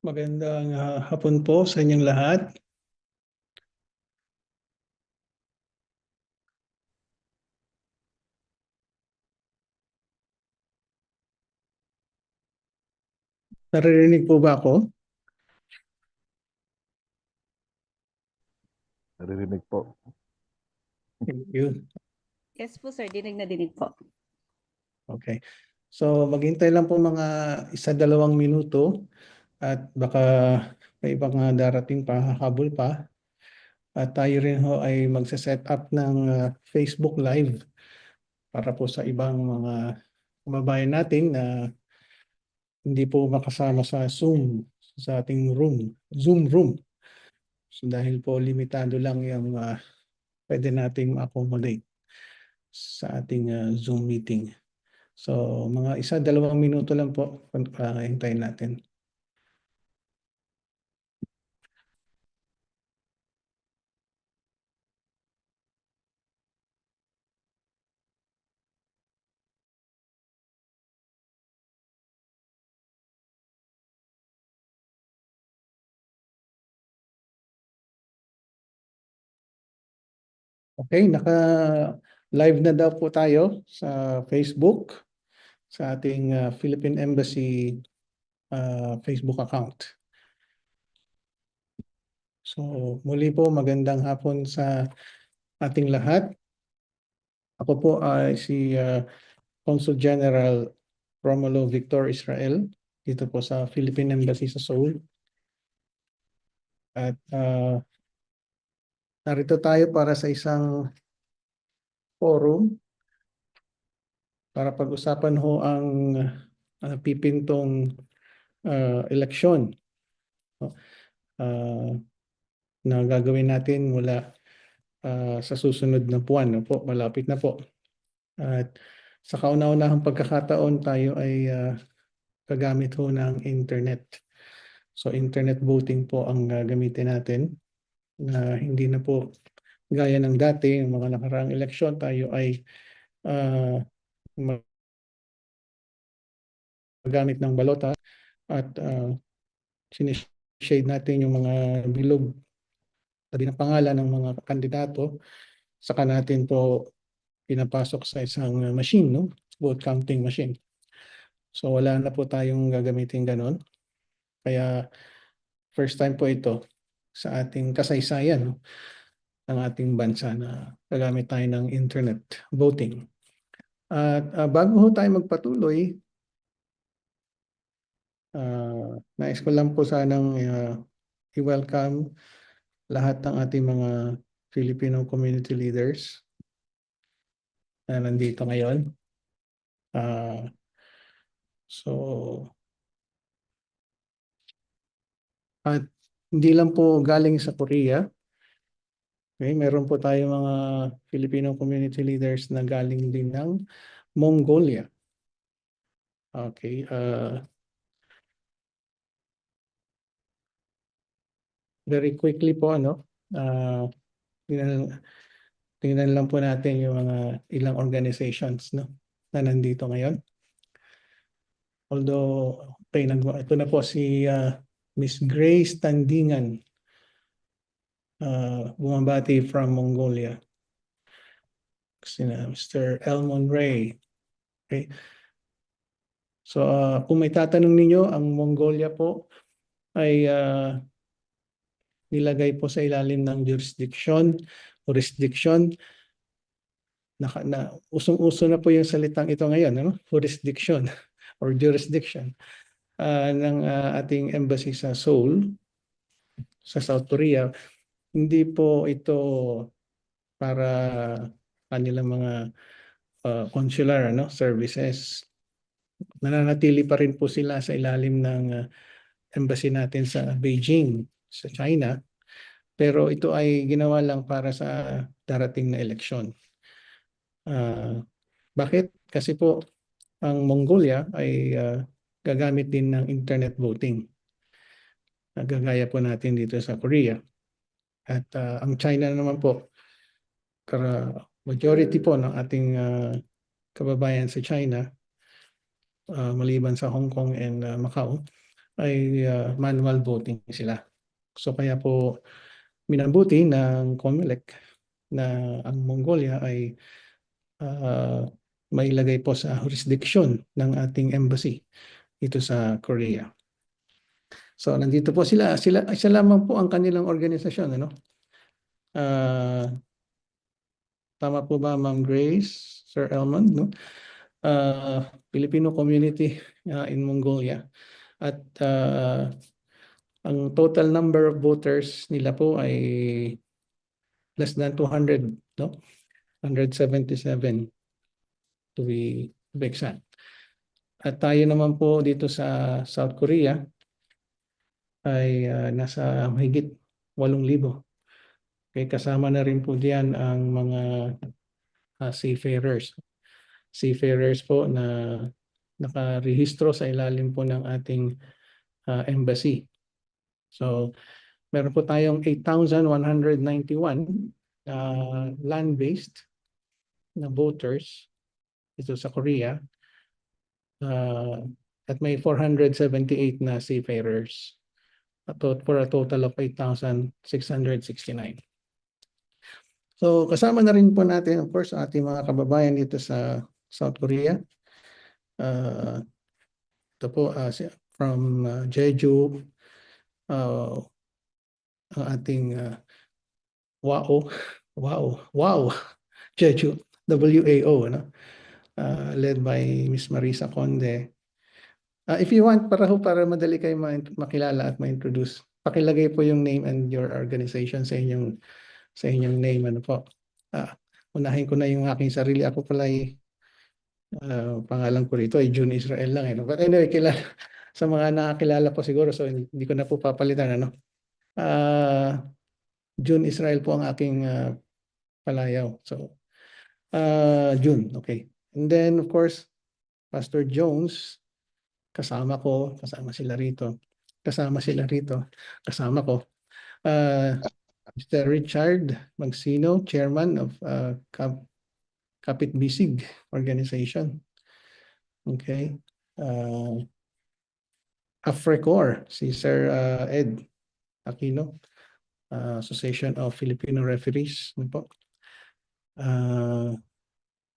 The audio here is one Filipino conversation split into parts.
Magandang hapon po sa inyong lahat. Naririnig po ba ako? Naririnig po. Thank you. Yes po sir, dinig na dinig po. Okay. So maghintay lang po mga 1-2 minuto at baka may ibang darating pa, habol pa. At tayo rin ho ay magse-set up ng Facebook Live para po sa ibang mga kababayan natin na hindi po makasama sa Zoom, sa ating Zoom room. So dahil po limitado lang yung pwede nating accommodate sa ating Zoom meeting. So mga 1-2 minuto lang po, hintayin natin. Okay, naka-live na daw po tayo sa Facebook, sa ating Philippine Embassy Facebook account. So muli po magandang hapon sa ating lahat. Ako po ay si Consul General Romulo Victor Israel dito po sa Philippine Embassy sa Seoul. At narito tayo para sa isang forum para pag-usapan ho ang pipintong eleksyon na gagawin natin mula sa susunod na buwan. Po, malapit na po. At sa kauna-unahang pagkakataon tayo ay gagamit ho ng internet. So internet voting po ang gagamitin natin na hindi na po gaya ng dati, yung mga nakaraang eleksyon, tayo ay magamit ng balota at sinishade natin yung mga bilog sabi ng pangalan ng mga kandidato, saka natin po pinapasok sa isang machine, no? Vote counting machine. So wala na po tayong gagamitin ganon. Kaya first time po ito sa ating kasaysayan, no? Ng ating bansa na gagamit tayo ng internet voting. At bago ho tayo magpatuloy, nais ko lang po sanang i-welcome lahat ng ating mga Filipino community leaders na nandito ngayon. At hindi lang po galing sa Korea. Okay, meron po tayo mga Filipino community leaders na galing din ng Mongolia. Okay, very quickly po tingnan lang po natin yung mga ilang organizations, no, na nandito ngayon. Although okay, ito na po si Miss Grace Tandingan, bumabati from Mongolia. Mr. Elmon Ray. Okay. So kung may tatanong ninyo, ang Mongolia po ay nilagay po sa ilalim ng jurisdiction. Usong-uso na po yung salitang ito ngayon, no? Jurisdiction or jurisdiction ng ating embassy sa Seoul, sa South Korea. Hindi po ito para kanilang mga consular services. Nananatili pa rin po sila sa ilalim ng embassy natin sa Beijing, sa China. Pero ito ay ginawa lang para sa darating na eleksyon. Bakit? Kasi po ang Mongolia ay gagamit din ng internet voting. Gagaya po natin dito sa Korea. At ang China naman po, majority po ng ating kababayan sa China, maliban sa Hong Kong and Macau, ay manual voting sila. So kaya po minabuti ng COMELEC na ang Mongolia ay mailagay po sa jurisdiction ng ating embassy dito sa Korea. So nandito po sila, isa lamang po ang kanilang organisasyon, ano? Tama po ba, Ma'am Grace, Sir Elmond, no? Filipino community in Mongolia. At ang total number of voters nila po ay less than 200, no? 177 to be exact. At tayo naman po dito sa South Korea ay nasa mahigit 8,000. Okay, kasama na rin po diyan ang mga seafarers. Seafarers po na nakarehistro sa ilalim po ng ating embassy. So, meron po tayong 8,191 land-based na voters dito sa Korea. At may 478 na seafarers for a total of 8,669. So kasama na rin po natin, of course, ating mga kababayan dito sa South Korea. Ito po from Jeju, ang ating WAO, Jeju, WAO, no? Led by Miss Marisa Conde. If you want, para madali kayo makilala at ma-introduce, pakilagay po yung name and your organization sa inyong name. Ano po? Unahin ko na yung aking sarili. Ako pala ay pangalan ko rito ay June Israel lang. But anyway, sa mga nakakilala po siguro, so hindi ko na po papalitan. Ano? June Israel po ang aking palayaw. So, June, okay. And then, of course, Pastor Jones, kasama sila rito. Kasama ko. Mr. Richard Magsino, Chairman of Kapit Bisig Organization. Okay. AFRECOR, si Sir Ed Aquino, Association of Filipino Referees. Ano po?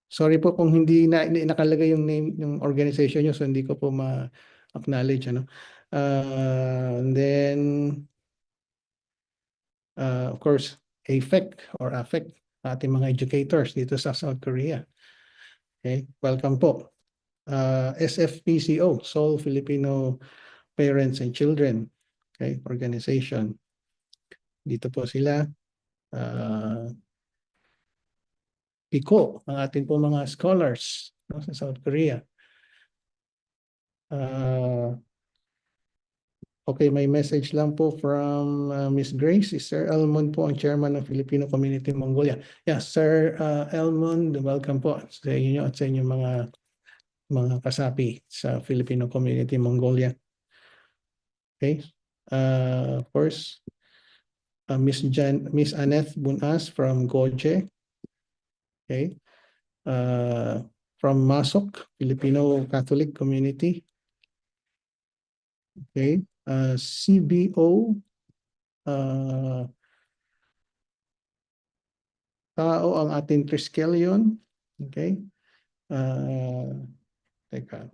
Sorry po kung hindi nakalagay yung name ng organization nyo, so hindi ko po ma-acknowledge. Ano? And then, of course, AFEC or AFEC, ating mga educators dito sa South Korea. Okay, welcome po. SFPCO, Seoul Filipino Parents and Children, okay, organization. Dito po sila. PICO, ang ating po mga scholars, no, sa South Korea. Okay, may message lang po from Miss Grace. Si Sir Elmond po ang chairman ng Filipino Community in Mongolia. Yeah, Sir Elmond, welcome po sa inyo at sa inyong mga kasapi sa Filipino Community in Mongolia. Okay. Of course, Miss Annette Bunas from Goje. Okay. From Masok, Filipino Catholic Community. Okay. CBO, tao ang ating Triskelion. Okay. Teka.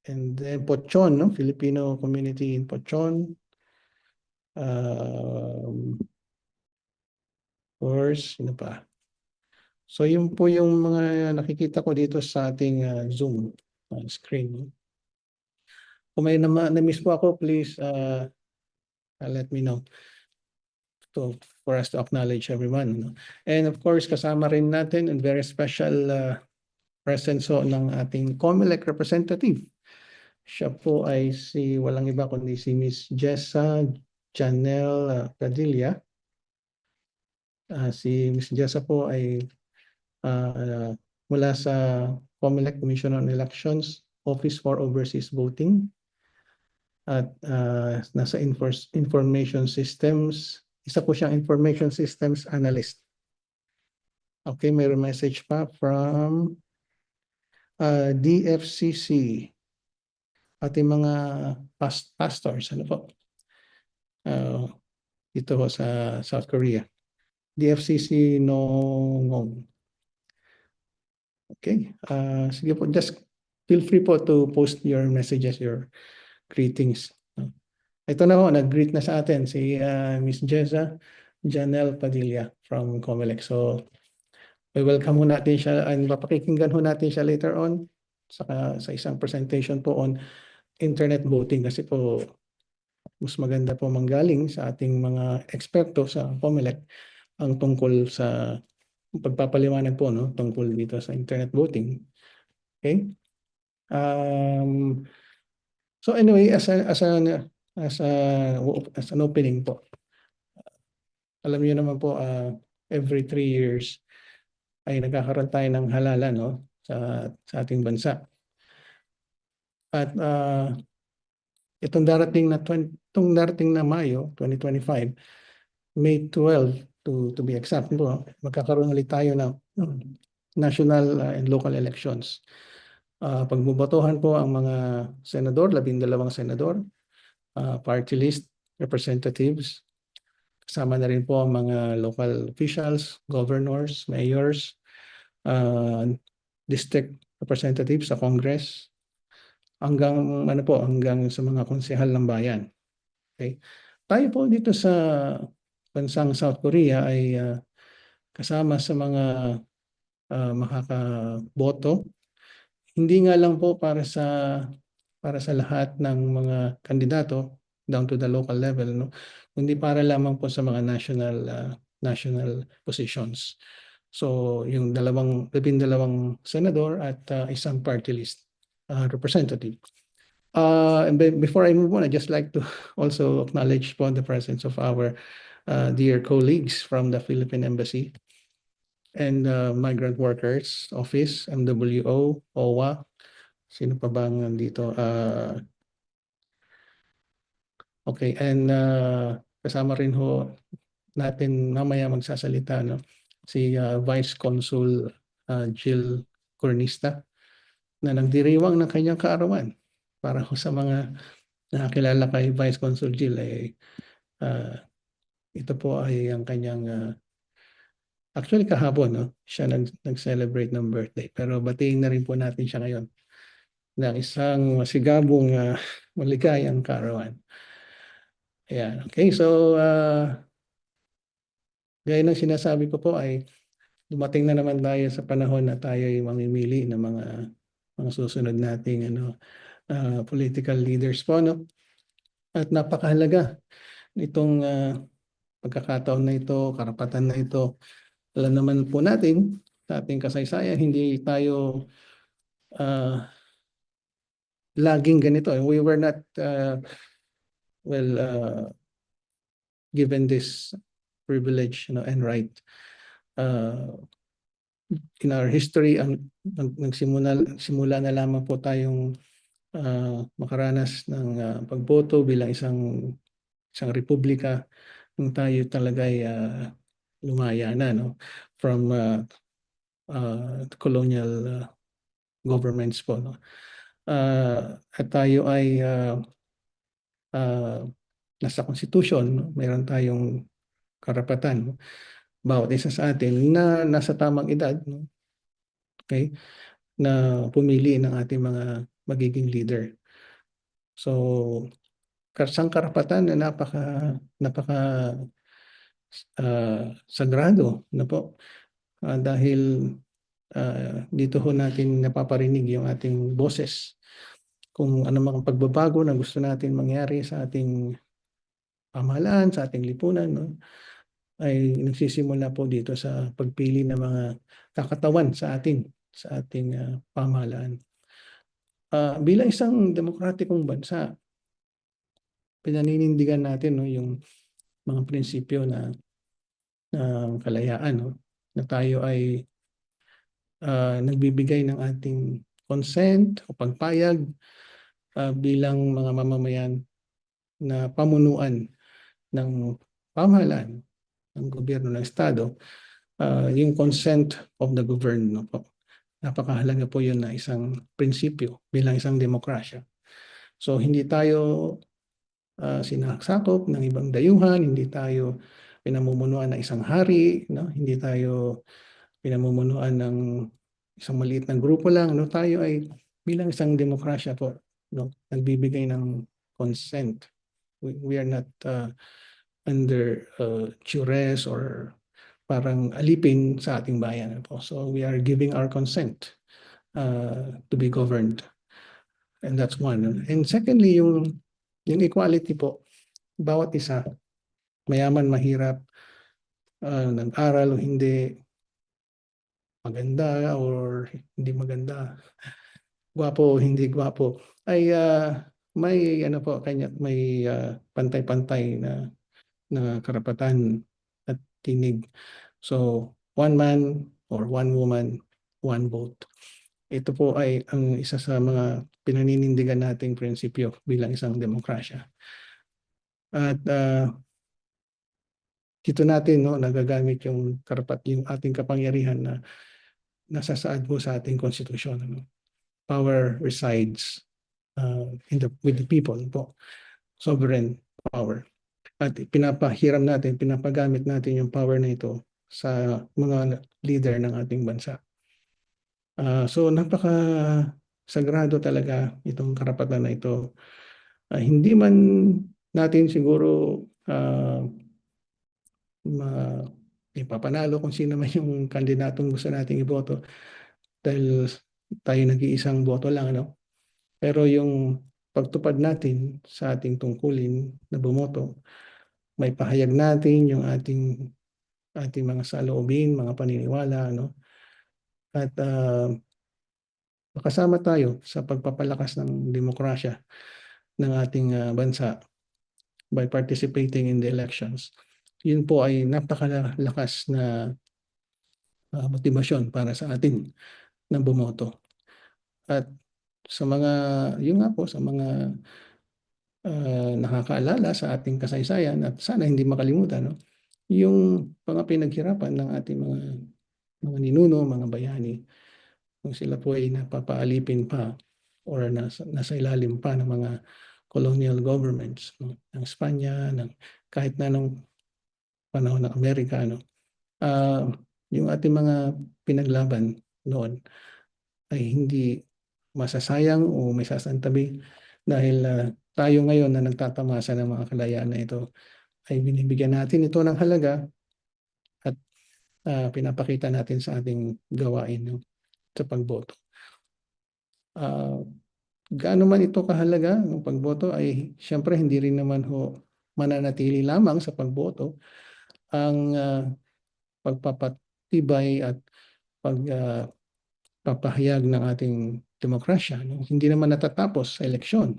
And then Pochon, no? Filipino community in Pochon. Of course, ano pa? So yun po yung mga nakikita ko dito sa ating Zoom screen. Kung may na-miss po ako, please let me know for us to acknowledge everyone. And of course, kasama rin natin and very special presence ng ating COMELEC representative. Siya po ay walang iba kundi si Miss Jessa Janelle Padilla. Si Miss Jessa po ay mula sa COMELEC Commission on Elections, Office for Overseas Voting. At nasa information systems, isa po siyang information systems analyst. Okay, may message pa from DFCC. ating mga pastors, ano po, uh, dito ho sa South Korea. DFCC no Ngong. Okay, sige po, just feel free po to post your messages, your greetings. Ito na ho, nag-greet na sa atin si Miss Jeza Janelle Padilla from Comelec. So, we welcome ho natin siya and mapakikinggan ho natin siya later on sa isang presentation po on internet voting kasi po mas maganda po manggaling sa ating mga eksperto sa Comelec ang tungkol sa pagpapaliwanag po no tungkol dito sa internet voting. Okay? So anyway, as an opening po, alam niyo naman po every 3 years ay nagkakaroon tayo ng halalan no sa ating bansa. At itong darating na Mayo 2025, May 12 to be exact po, magkakaroon ulit tayo ng national and local elections. Pagbubotohan po ang mga senador, 12 senador, party list representatives, kasama na rin po ang mga local officials, governors, mayors, district representatives sa Congress, hanggang sa mga konsehal ng bayan. Okay? Tayo po dito sa bansang South Korea ay kasama sa mga makakaboto. Hindi nga lang po para sa lahat ng mga kandidato down to the local level, no, kundi para lamang po sa mga national positions. So yung 12 senador at isang party list representative. And before I move on, I just like to also acknowledge po the presence of our dear colleagues from the Philippine Embassy and Migrant Workers Office, MWO, OWA. Sino pa bang nandito? Okay, and kasama rin ho natin mamaya magsasalita no si Vice Consul Jill Cornista na nagdiriwang ng kanyang kaarawan para ho sa mga nakakilala kay Vice Consul Jill ito po ay ang kanyang actually kahapon no siya nag-celebrate ng birthday pero batiin na rin po natin siya ngayon ng isang masigabong maligayang kaarawan. Ayan. Okay, so gaya ng sinasabi ko po ay dumating na naman tayo sa panahon na tayo ay mamimili ng mga susunod nating political leaders po no. At napakahalaga nitong pagkakataon na ito, karapatan na ito. Alam naman po natin sa ating kasaysayan hindi tayo laging ganito. We were not given this privilege and right. In our history, nagsimula na lamang po tayong makaranas ng pagboto bilang isang republika nung tayo talaga ay lumaya na no from colonial governments po no. At tayo ay nasa constitution no? Mayroon tayong karapatan no? Bawat isa sa atin na nasa tamang edad no? Okay, na pumili ng ating mga magiging leader. So isang karapatan na napaka sagrado na po dahil dito ho natin napaparinig yung ating boses kung ano mga pagbabago na gusto natin mangyari sa ating pamahalaan, sa ating lipunan no? Ay nagsisimula po dito sa pagpili ng mga kakatawan sa ating pamahalaan. Bilang isang demokratikong bansa, pinaninindigan natin no, yung mga prinsipyo ng kalayaan no, na tayo ay nagbibigay ng ating consent o pagpayag bilang mga mamamayan na pamunuan ng pamahalaan ng gobyerno ng estado, yung consent of the governed no po. Napakahalaga po yun na isang prinsipyo bilang isang demokrasya. So hindi tayo sinasakop ng ibang dayuhan, hindi tayo pinamumunuan ng isang hari, no? Hindi tayo pinamumunuan ng isang maliit na grupo lang, no? Tayo ay bilang isang demokrasya po, no? Nagbibigay ng consent. We are not under duress or parang alipin sa ating bayan po. So we are giving our consent to be governed. And that's one. And secondly, yung equality po, bawat isa, mayaman, mahirap, nag-aral o hindi, maganda or hindi maganda, gwapo o hindi gwapo, ay may ano po kanya, may pantay-pantay na karapatan at tinig. So, one man or one woman, one vote. Ito po ay ang isa sa mga pinaninindigan nating prinsipyo bilang isang demokrasya. At dito natin no nagagamit yung yung ating kapangyarihan na nasasaad po sa ating konstitusyon. Ano? Power resides with the people po. Sovereign power. At pinapahiram natin, pinapagamit natin yung power na ito sa mga leader ng ating bansa. So napaka sagrado talaga itong karapatan na ito. Hindi man natin siguro ipapanalo kung sino man yung kandidatong gusto nating iboto dahil tayo nag-iisang boto lang, ano? Pero yung pagtupad natin sa ating tungkulin na bumoto, may pahayag natin yung ating mga saloobin, mga paniniwala, no? At makasama tayo sa pagpapalakas ng demokrasya ng ating bansa by participating in the elections. Yun po ay napakalakas na motibasyon para sa atin na bumoto. At sa mga, yun nga po, sa mga nakakaalala sa ating kasaysayan at sana hindi makalimutan, no? Yung mga pinaghirapan ng ating mga ninuno, mga bayani, kung sila po ay napapaalipin pa or nasa ilalim pa ng mga colonial governments, no? Ng Espanya, kahit na nung panahon ng Amerika, no? Yung ating mga pinaglaban noon ay hindi masasayang o may sasantabi dahil tayo ngayon na nagtatamasa ng mga kalayaan na ito ay binibigyan natin ito ng halaga at pinapakita natin sa ating gawain, no, sa pagboto. Gaano man ito kahalaga ng pagboto ay siyempre hindi rin naman ho mananatili lamang sa pagboto ang pagpapatibay at pagpapahayag ng ating demokrasya. No? Hindi naman natatapos sa eleksyon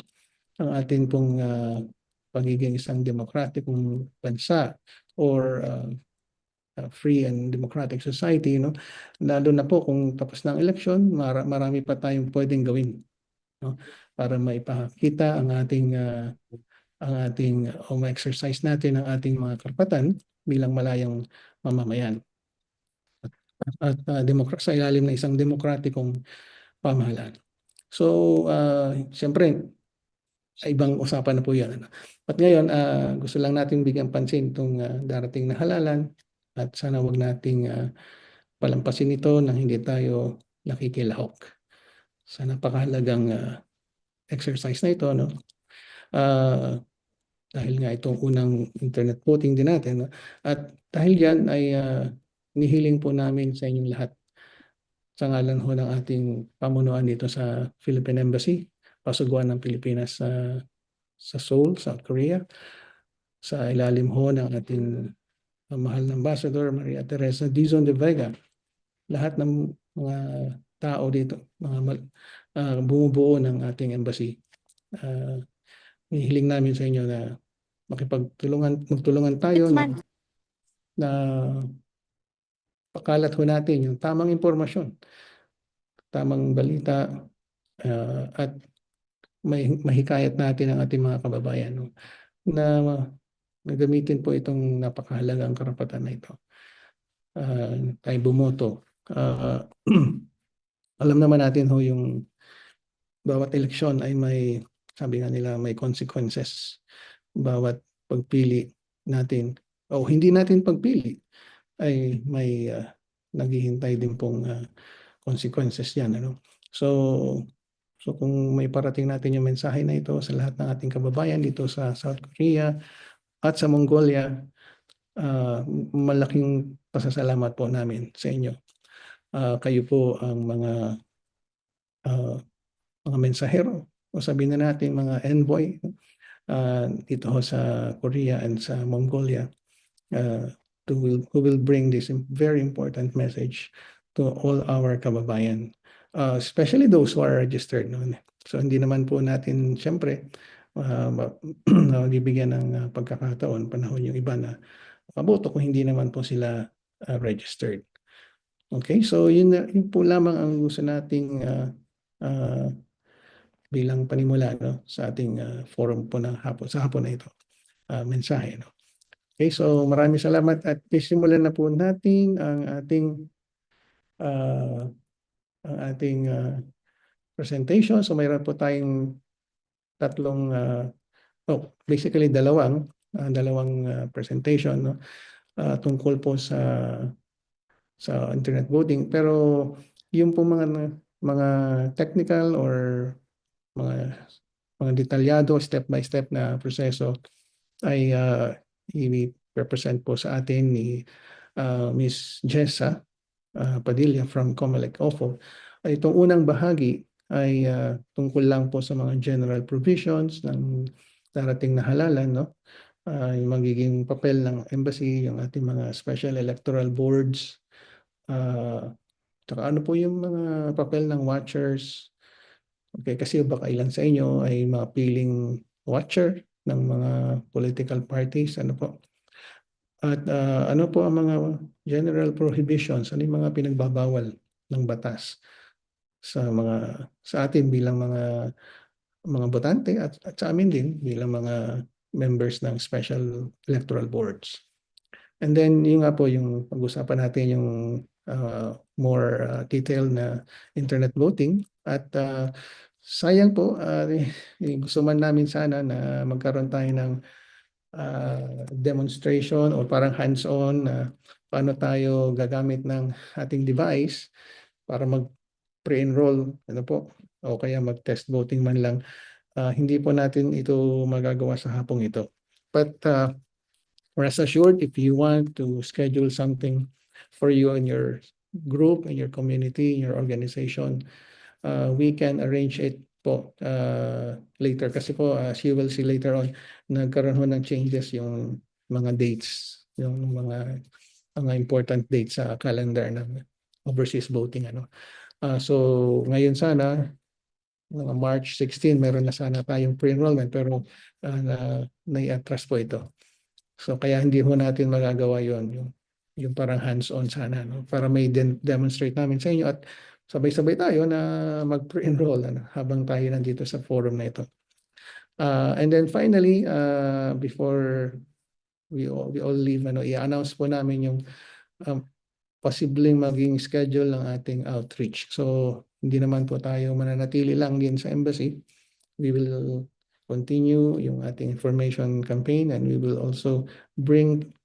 ang ating pong pagiging isang demokratikong bansa or free and democratic society, no? Lalo na po kung tapos ng eleksyon, marami pa tayong pwedeng gawin, no? Para maipakita ang ating o ma-exercise natin ang ating mga karapatan bilang malayang mamamayan at sa ilalim ng isang demokratikong pamahalaan. So, siyempre, ibang usapan na po yan. Ano? At ngayon, gusto lang natin bigyan pansin itong darating na halalan at sana wag nating palampasin ito nang hindi tayo nakikilahok sa napakahalagang exercise na ito. No? Dahil nga itong unang internet voting din natin. No? At dahil yan ay nihiling po namin sa inyong lahat sa ngalan ho ng ating pamunuan dito sa Philippine Embassy, Pasuguan ng Pilipinas sa Seoul, South Korea, sa ilalim ho ng ating mahal na Ambassador Maria Teresa Dizon de Vega, lahat ng mga tao dito, mga bumubuo ng ating embassy. Hihiling namin sa inyo na magtulungan tayo na pakalat ho natin yung tamang impormasyon, tamang balita, at mahikayat natin ang ating mga kababayan, no, na gamitin po itong napakahalagang karapatan na ito. Tayo bumoto. Alam naman natin ho yung bawat eleksyon ay may sabi nga nila may consequences bawat pagpili natin o hindi natin pagpili ay may naghihintay din pong consequences yan, ano. So kung may parating natin yung mensahe na ito sa lahat ng ating kababayan dito sa South Korea at sa Mongolia, malaking pasasalamat po namin sa inyo. Kayo po ang uh, mga mensahero o sabihin na natin mga envoy dito ho sa Korea and sa Mongolia, uh, who will bring this very important message to all our kababayan, especially those who are registered. No? So hindi naman po natin siyempre bibigyan ng pagkakataon, panahon yung iba na makaboto kung hindi naman po sila registered. Okay, so yun po lamang ang gusto nating bilang panimula, no, sa ating forum po ng hapon, sa hapon na ito, mensahe. No? Okay, so maraming salamat at simulan na po natin uh, ang ating presentation. So mayroon po tayong tatlong, basically dalawang presentation, no, tungkol po sa internet voting. Pero yung po mga technical or mga detalyado step by step na proseso ay i-represent po sa atin ni Miss Jessa Padilla from Comelec OFO. Itong unang bahagi ay tungkol lang po sa mga general provisions ng darating na halalan, no? Yung magiging papel ng embassy, yung ating mga special electoral boards, tsaka ano po yung mga papel ng watchers. Okay, kasi baka ilan sa inyo ay mga piling watcher ng mga political parties, ano po. At ano po ang mga general prohibitions, ano yung mga pinagbabawal ng batas sa atin bilang mga botante at sa amin din bilang mga members ng special electoral boards. And then yung nga po yung pag-usapan natin yung more detailed na internet voting at sayang po, gusto man namin sana na magkaroon tayo ng demonstration o parang hands-on na paano tayo gagamit ng ating device para mag-pre-enroll, ano po, o kaya mag-test voting man lang. Hindi po natin ito magagawa sa hapong ito. But rest assured, if you want to schedule something for you in your group, in your community, in your organization, we can arrange it po later. Kasi po, as you will see later on, nagkaroon ho ng changes yung mga dates, yung mga important dates sa calendar ng overseas voting. So ngayon sana, mga March 16, meron na sana tayong pre-enrollment pero nai-atras po ito. So kaya hindi ho natin magagawa yon yung parang hands-on sana, no? Para may demonstrate namin sa inyo at sabay-sabay tayo na mag-pre-enroll habang tayo nandito sa forum na ito. And then finally, before we all leave, i-announce po namin yung posibleng maging schedule ng ating outreach. So hindi naman po tayo mananatili lang din sa embassy. We will continue yung ating information campaign and we will also bring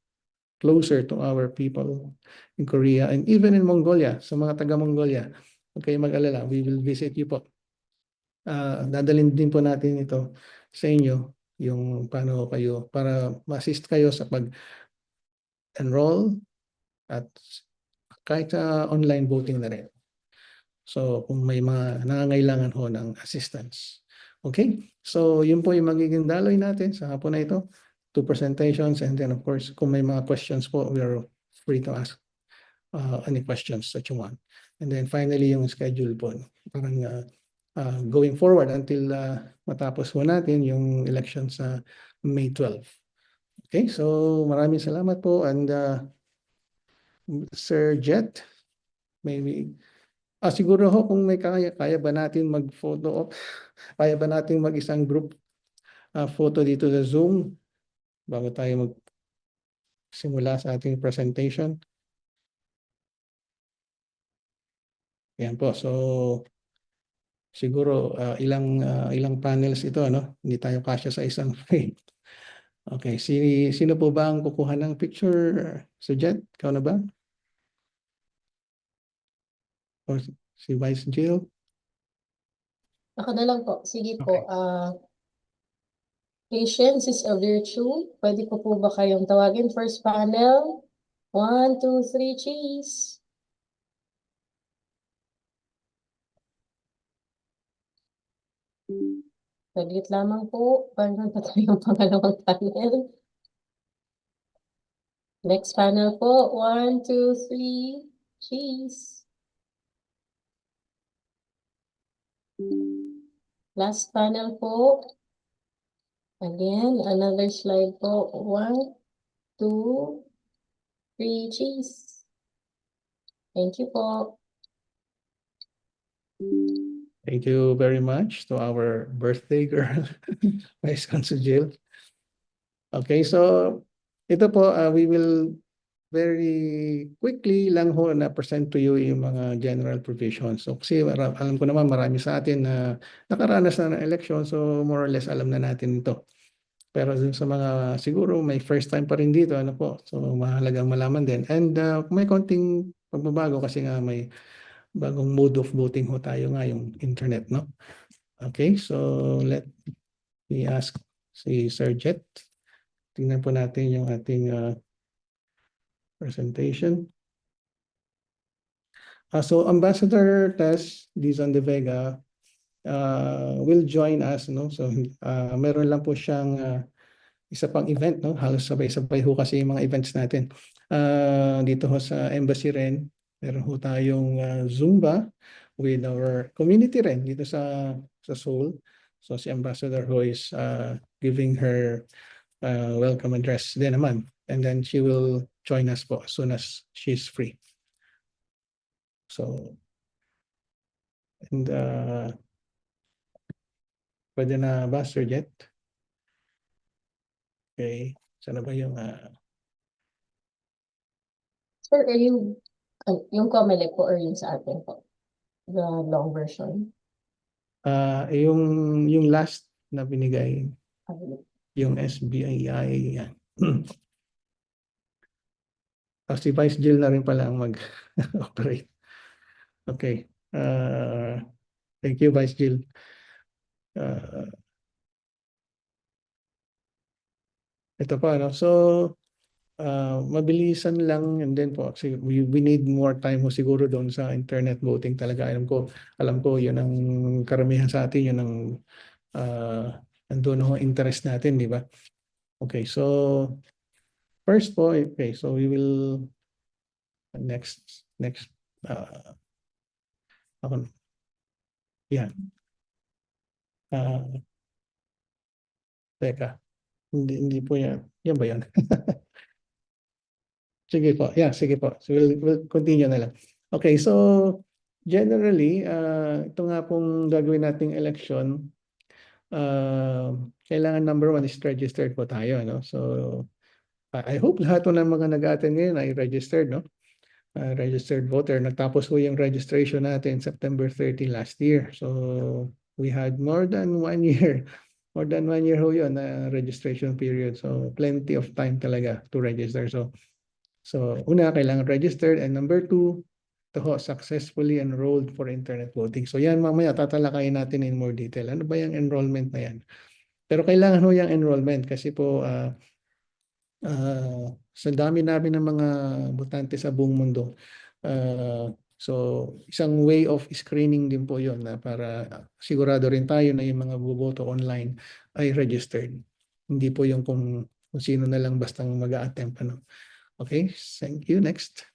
closer to our people in Korea and even in Mongolia, sa mga taga-Mongolia. Huwag kayong mag-alala, we will visit you po. Dadalhin din po natin ito sa inyo, yung paano kayo, para ma-assist kayo sa pag-enroll at kahit sa online voting na rin. So kung may mga nangangailangan ho ng assistance. Okay? So yun po yung magiging daloy natin sa hapon na ito. 2 presentations and then of course kung may mga questions po, we are free to ask any questions that you want. And then finally yung schedule po. Parang going forward until matapos po natin yung election sa May 12. Okay? So maraming salamat po and Sir Jet, maybe siguro ho kung may kaya ba natin mag-photo op? Kaya ba natin mag-isang group photo dito sa Zoom bago tayo magsimula sa ating presentation? Yan po. So siguro ilang panels ito, ano? Hindi tayo kasya sa isang frame. Okay, sino po ba ang kukuha ng picture? Sujet, ikaw na ba? Or si Vice Jill? Ako na lang po. Sige Okay. po. Patience is a virtue. Pwede ko po ba kayong tawagin? First panel. 1, 2, 3, cheese. Saglit lamang po. Paano pa tayo yung pangalawang panel? Next panel po. 1, 2, 3, cheese. Last panel po. Again, another slide po. 1, 2, 3, cheese. Thank you po. Thank you very much to our birthday girl, Vice Consul Jill. Okay, so ito po, we will very quickly lang ho na present to you yung mga general provisions. So kasi alam ko naman marami sa atin na nakaranas na ng election, so more or less alam na natin ito. Pero dun sa mga siguro may first time pa rin dito, ano po, so mahalagang malaman din. And may konting pagbabago kasi nga may bagong mode of voting ho tayo nga, yung internet, no? Okay, so let me ask si Sir Jet. Tingnan po natin yung ating presentation. So Ambassador Tess Dizon de Vega will join us, no? So meron lang po siyang isa pang event, no? Halos sabay-sabay ho kasi yung mga events natin. Dito ho sa embassy rin, meron ho tayong Zumba with our community rin dito sa Seoul. So si Ambassador ho is giving her welcome address din naman. And then she will join us po as soon as she's free. So, and pwede na ba, Sir Jet? Okay, sana ba yung Sir, yung Comelec po or yung sa atin po? The long version. yung last na binigay, Ano? yung SBI, yan. Si Vice Jill na rin pala ang mag-operate. Okay. Thank you, Vice Jill. Ito pa, no? So, mabilisan lang, and then po, kasi we need more time ho siguro doon sa internet voting talaga. Alam ko, yun ang karamihan sa atin, yun ang andun ho interest natin, di ba? Okay, so first po, okay, so we will next ako, yan. Teka, hindi po yan. Yan ba yan? Sige po, yeah, sige po. So we'll continue na lang. Okay, so generally, ito nga pong gagawin nating election, kailangan number 1 is registered po tayo, no? So I hope lahat po ng mga nag-attend ngayon ay registered, no? Registered voter. Nagtapos po yung registration natin September 30 last year. So we had more than 1 year. More than 1 year ho yun na registration period. So plenty of time talaga to register. So una, kailangan registered, and number 2, ito ho, successfully enrolled for internet voting. So yan mamaya tatalakayin natin in more detail. Ano ba yung enrollment na yan? Pero kailangan ho yung enrollment kasi po sa dami namin ng mga botante sa buong mundo. So isang way of screening din po yun na para sigurado rin tayo na yung mga boboto online ay registered. Hindi po yung kung sino na lang bastang mag-a-attempt, ano. Okay, thank you. Next.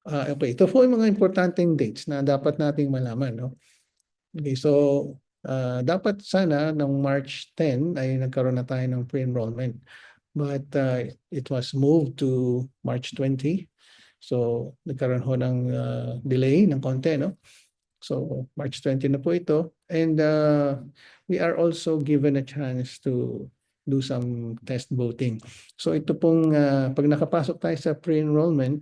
Okay, ito po yung mga importanteng dates na dapat nating malaman, no? Okay, so dapat sana ng March 10 ay nagkaroon na tayo ng pre-enrollment. But it was moved to March 20. So nagkaroon ho ng delay ng konti, no? So March 20 na po ito. And we are also given a chance to do some test voting. So ito pong pag nakapasok tayo sa pre-enrollment,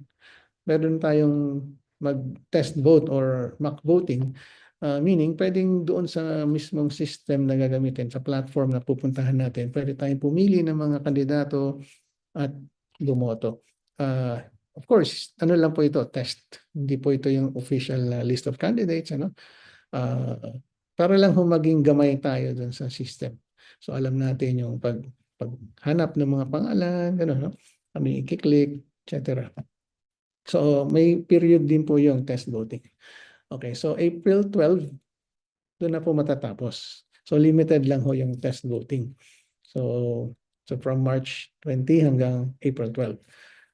meron tayong mag-test vote or mock voting, meaning pwedeng doon sa mismong system na gagamitin, sa platform na pupuntahan natin, pwede tayong pumili ng mga kandidato at bumoto. Of course, ano lang po ito, test. Hindi po ito yung official list of candidates, ano? Para lang maging gamay tayo dun sa system. So alam natin yung paghanap ng mga pangalan, gano'n, no? Kami i-click, etc. So may period din po yung test voting. Okay, so April 12, doon na po matatapos. So limited lang ho yung test voting. So from March 20 hanggang April 12.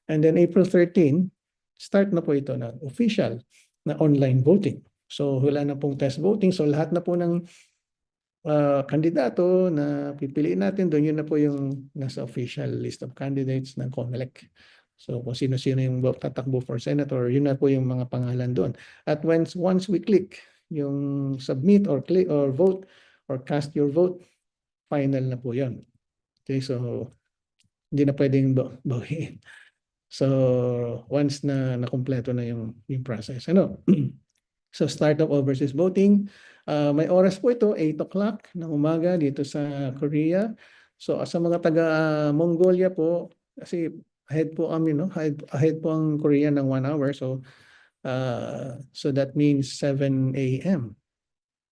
And then April 13, start na po ito na official na online voting. So wala na pong test voting. So lahat na po ng kandidato na pipiliin natin doon, yun na po yung nasa official list of candidates ng COMELEC. So kung sino-sino yung tatakbo for senator, yun na po yung mga pangalan doon. At once we click yung submit or click or vote or cast your vote, final na po yun. Okay, so hindi na pwedeng bawiin. So once na nakumpleto na yung process. Ano? So start of overseas voting. May oras po ito, 8 o'clock ng umaga dito sa Korea. So sa mga taga Mongolia po, kasi ahead po kami, no? Ahead po ang Korea ng 1 hour. So that means 7 a.m.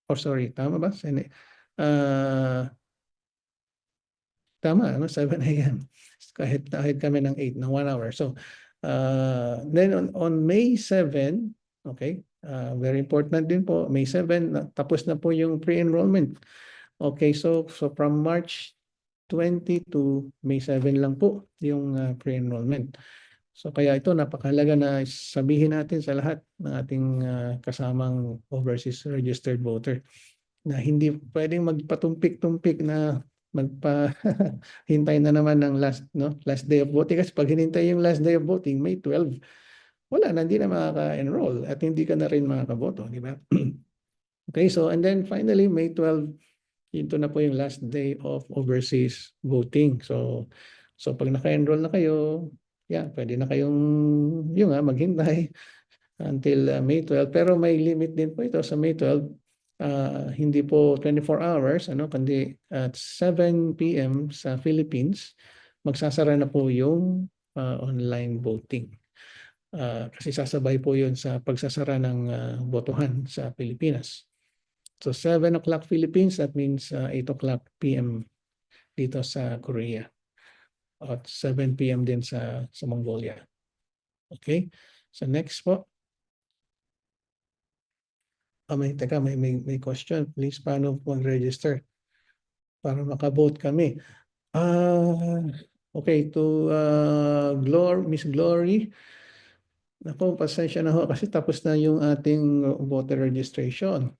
Oh, sorry, tama ba? Tama, ano? 7 a.m. Kahit ahead kami ng 8, ng 1 hour. So then on May 7, okay, very important din po, May 7, tapos na po yung pre-enrollment. Okay, so from March 20 to May 7 lang po yung pre-enrollment. So kaya ito napakahalaga na sabihin natin sa lahat ng ating kasamang overseas registered voter na hindi pwedeng magpatumpik-tumpik na magpa-hintay na naman ng last day of voting. Kasi pag hinintay yung last day of voting, May 12, wala na, hindi na makaka-enroll at hindi ka na rin makakaboto, di ba? Okay, so and then finally, May 12, ito na po yung last day of overseas voting. So pag naka-enroll na kayo, pwede na kayong maghintay until May 12. Pero may limit din po ito sa May 12. Hindi po 24 hours, kundi at 7 p.m. sa Philippines, magsasara na po yung online voting. Kasi sasabay po yun sa pagsasara ng botohan sa Pilipinas. So 7 o'clock Philippines, that means 8 o'clock p.m. dito sa Korea. At 7 p.m. din sa Mongolia. Okay? So next po. May question. Please, paano mag-register para makabote kami? Okay, to Miss Glory. Naku, pasensya na ho kasi tapos na yung ating voter registration.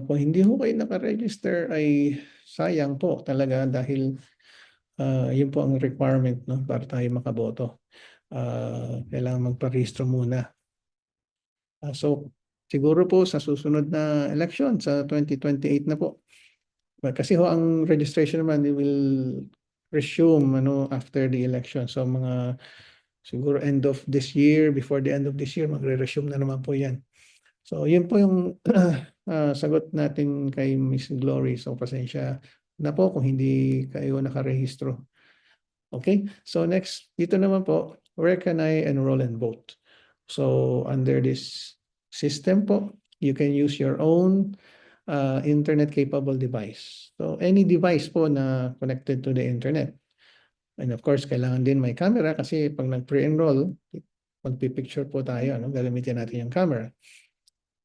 Kung hindi ho kayo naka-register ay sayang po talaga dahil yun po ang requirement, no, para tayo makaboto. Kailangan magparehistro muna. So siguro po sa susunod na election sa 2028 na po. Kasi ho ang registration naman will resume after the election. So mga siguro end of this year, before the end of this year, magre-resume na naman po yan. So yun po yung sagot natin kay Miss Glory. So pasensya na po kung hindi kayo nakarehistro. Okay, so next, dito naman po, where can I enroll and vote? So under this system po, you can use your own internet-capable device. So any device po na connected to the internet. And of course, kailangan din may camera kasi pag nag-pre-enroll, magpipicture po tayo, gagamitin natin yung camera.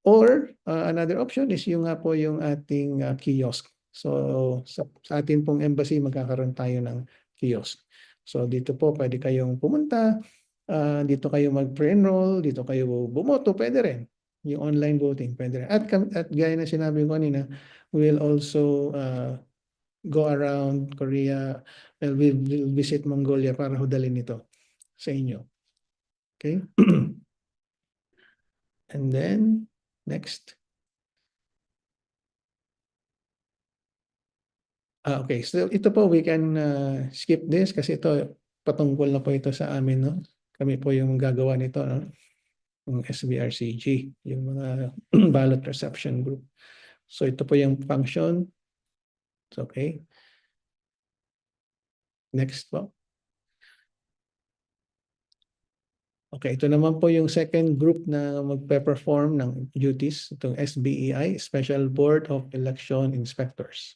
Or another option is yung nga po yung ating kiosk. So sa atin pong embassy, magkakaroon tayo ng kiosk. So dito po pwede kayong pumunta, dito kayo mag-pre-enroll, dito kayo bumoto, pwede rin. Yung online voting, pwede rin. At gaya na sinabi ko kanina, we will also go around Korea, we'll visit Mongolia para hudalin ito sa inyo. Okay? And then, next. Okay, so ito po, we can skip this kasi ito, patungkol na po ito sa amin, no? Kami po yung gagawa nito, no? yung SBRCG, yung mga ballot reception group. So ito po yung function. Okay. Next po. Okay, ito naman po yung second group na magpe-perform ng duties, itong SBEI, Special Board of Election Inspectors.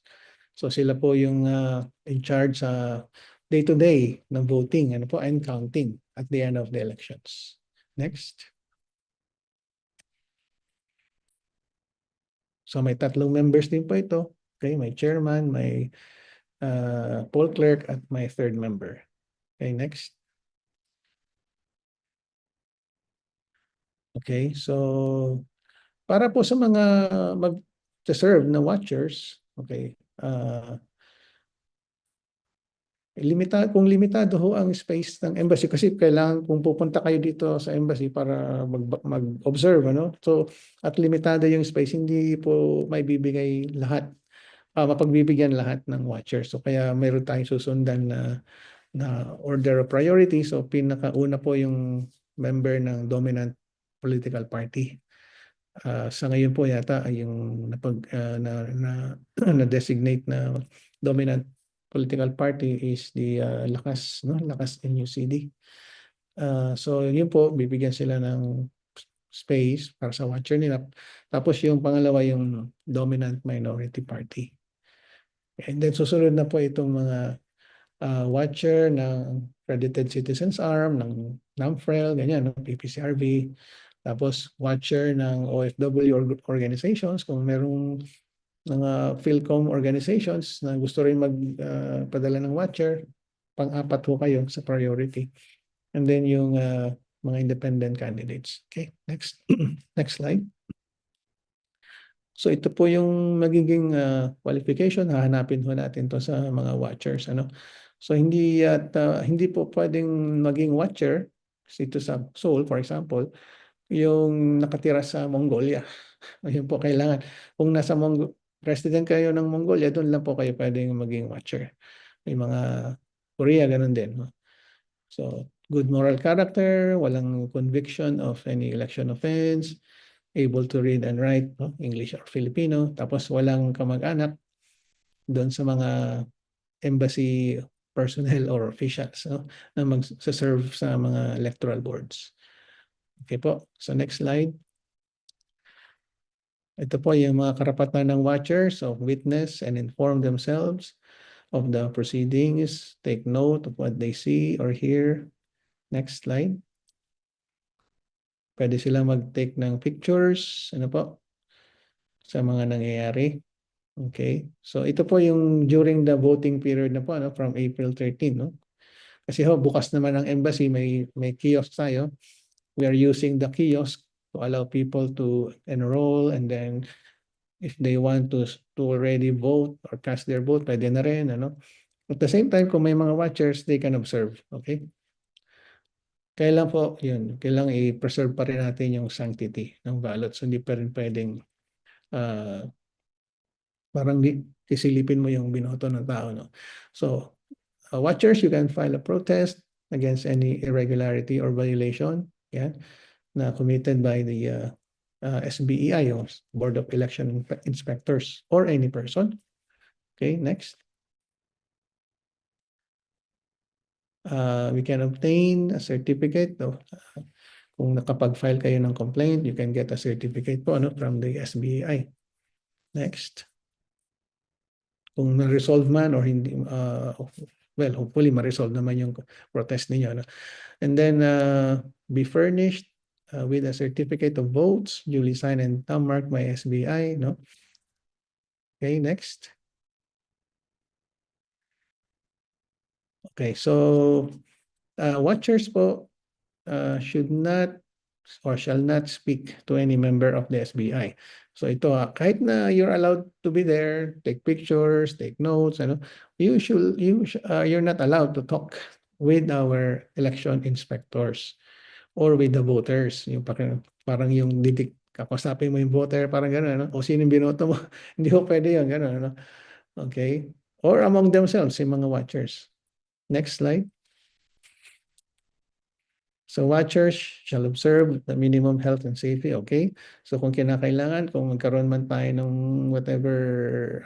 So sila po yung in charge sa day-to-day ng voting ano po, and counting at the end of the elections. Next. So may tatlong members din po ito. Okay, may chairman, may poll clerk, at may third member. Okay, next. Okay, so para po sa mga mag-serve na watchers, okay, kung limitado ho ang space ng embassy kasi kailangan kung pupunta kayo dito sa embassy para mag-observe, ano? So, at limitado yung space, hindi po may bibigay lahat, mapagbibigyan lahat ng watchers. So, kaya mayroon tayong susundan na order of priority. So, pinakauna po yung member ng dominant political party. Sa ngayon po yata ay yung na-designate na dominant political party is the Lakas, no? Lakas NUCD. So yun po, bibigyan sila ng space para sa watcher nila. Tapos yung pangalawa yung dominant minority party. And then susunod na po itong mga watcher ng Accredited Citizens Arm, ng NAMFREL, ganyan, no? PPCRB. Tapos watcher ng OFW organizations, kung merong mga PhilCom organizations na gusto rin magpadala ng watcher, pang-apat ho kayo sa priority. And then yung mga independent candidates. Okay, next. Next slide. So ito po yung magiging qualification. Hahanapin ho natin to sa mga watchers. Ano? So hindi po pwedeng maging watcher dito sa Seoul, for example, yung nakatira sa Mongolia. Ayun po, kailangan. Kung nasa resident kayo ng Mongolia, doon lang po kayo pwedeng maging watcher. May mga Korea, ganun din. So, good moral character, walang conviction of any election offense, able to read and write, no? English or Filipino, tapos walang kamag-anak doon sa mga embassy personnel or officials, no? Na mag-serve sa mga electoral boards. Okay po, so next slide. Ito po yung mga karapatan ng watchers of witness and inform themselves of the proceedings, take note of what they see or hear. Next slide. Pwede sila mag-take ng pictures, ano po, sa mga nangyayari. Okay. So ito po yung during the voting period na po, ano, from April 13, no? Kasi ho, bukas naman ang embassy, may kiosk tayo. We are using the kiosk to allow people to enroll, and then if they want to already vote or cast their vote, pwede na rin, ano? At the same time, kung may mga watchers, they can observe. Okay? Kailan po, yun, kailangan i-preserve pa rin natin yung sanctity ng ballot. So, hindi pa rin pwedeng parang kisilipin mo yung binoto ng tao, no? So, watchers, you can file a protest against any irregularity or violation, yan, na committed by the SBEI, or Board of Election Inspectors, or any person. Okay, next. We can obtain a certificate. Kung nakapag-file kayo ng complaint, you can get a certificate po, ano, from the SBEI. Next. Kung na-resolve man or hindi, well, hopefully ma-resolve naman yung protest ninyo. No? And then be furnished with a certificate of votes, duly signed and thumb marked by SBI. No? Okay, next. Okay, so watchers po should not or shall not speak to any member of the SBI. So ito, kahit na you're allowed to be there, take pictures, take notes, ano, you're not allowed to talk with our election inspectors or with the voters. Yung parang yung kakasapin mo yung voter, parang gano'n, ano? O sino yung binoto mo? Hindi ko pwede yun, gano'n, ano? Okay? Or among themselves, yung mga watchers. Next slide. So watchers shall observe the minimum health and safety, okay? So kung kinakailangan, kung magkaroon man tayo ng whatever,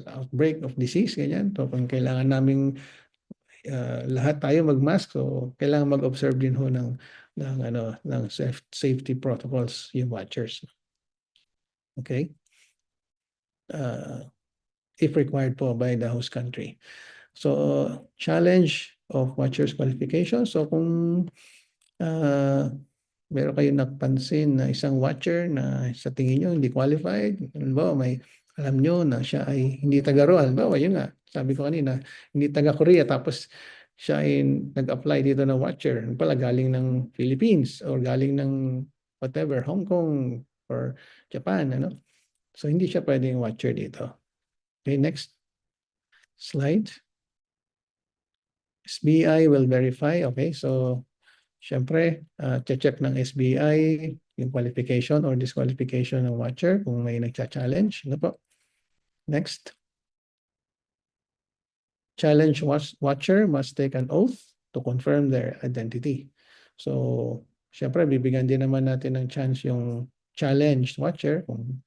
outbreak of disease, ganyan. So kung kailangan naming lahat tayo mag-mask, so kailangan mag-observe din ho ng safety protocols yung watchers. Okay? If required po by the host country. So, challenge of watchers qualification. So, kung meron kayong napansin na isang watcher na sa tingin nyo hindi qualified, halimbawa alam nyo na siya ay hindi taga-Roa, halimbawa yun nga, sabi ko kanina, hindi taga-Korea, tapos siya ay nag-apply dito na watcher, pala galing ng Philippines or galing ng whatever, Hong Kong or Japan, ano? So, hindi siya pwedeng watcher dito. Okay, next slide. SBI will verify. Okay, so syempre, check ng SBI yung qualification or disqualification ng watcher kung may nagcha-challenge. Ano po? Next. Challenge watcher must take an oath to confirm their identity. So, syempre, bibigyan din naman natin ng chance yung challenged watcher kung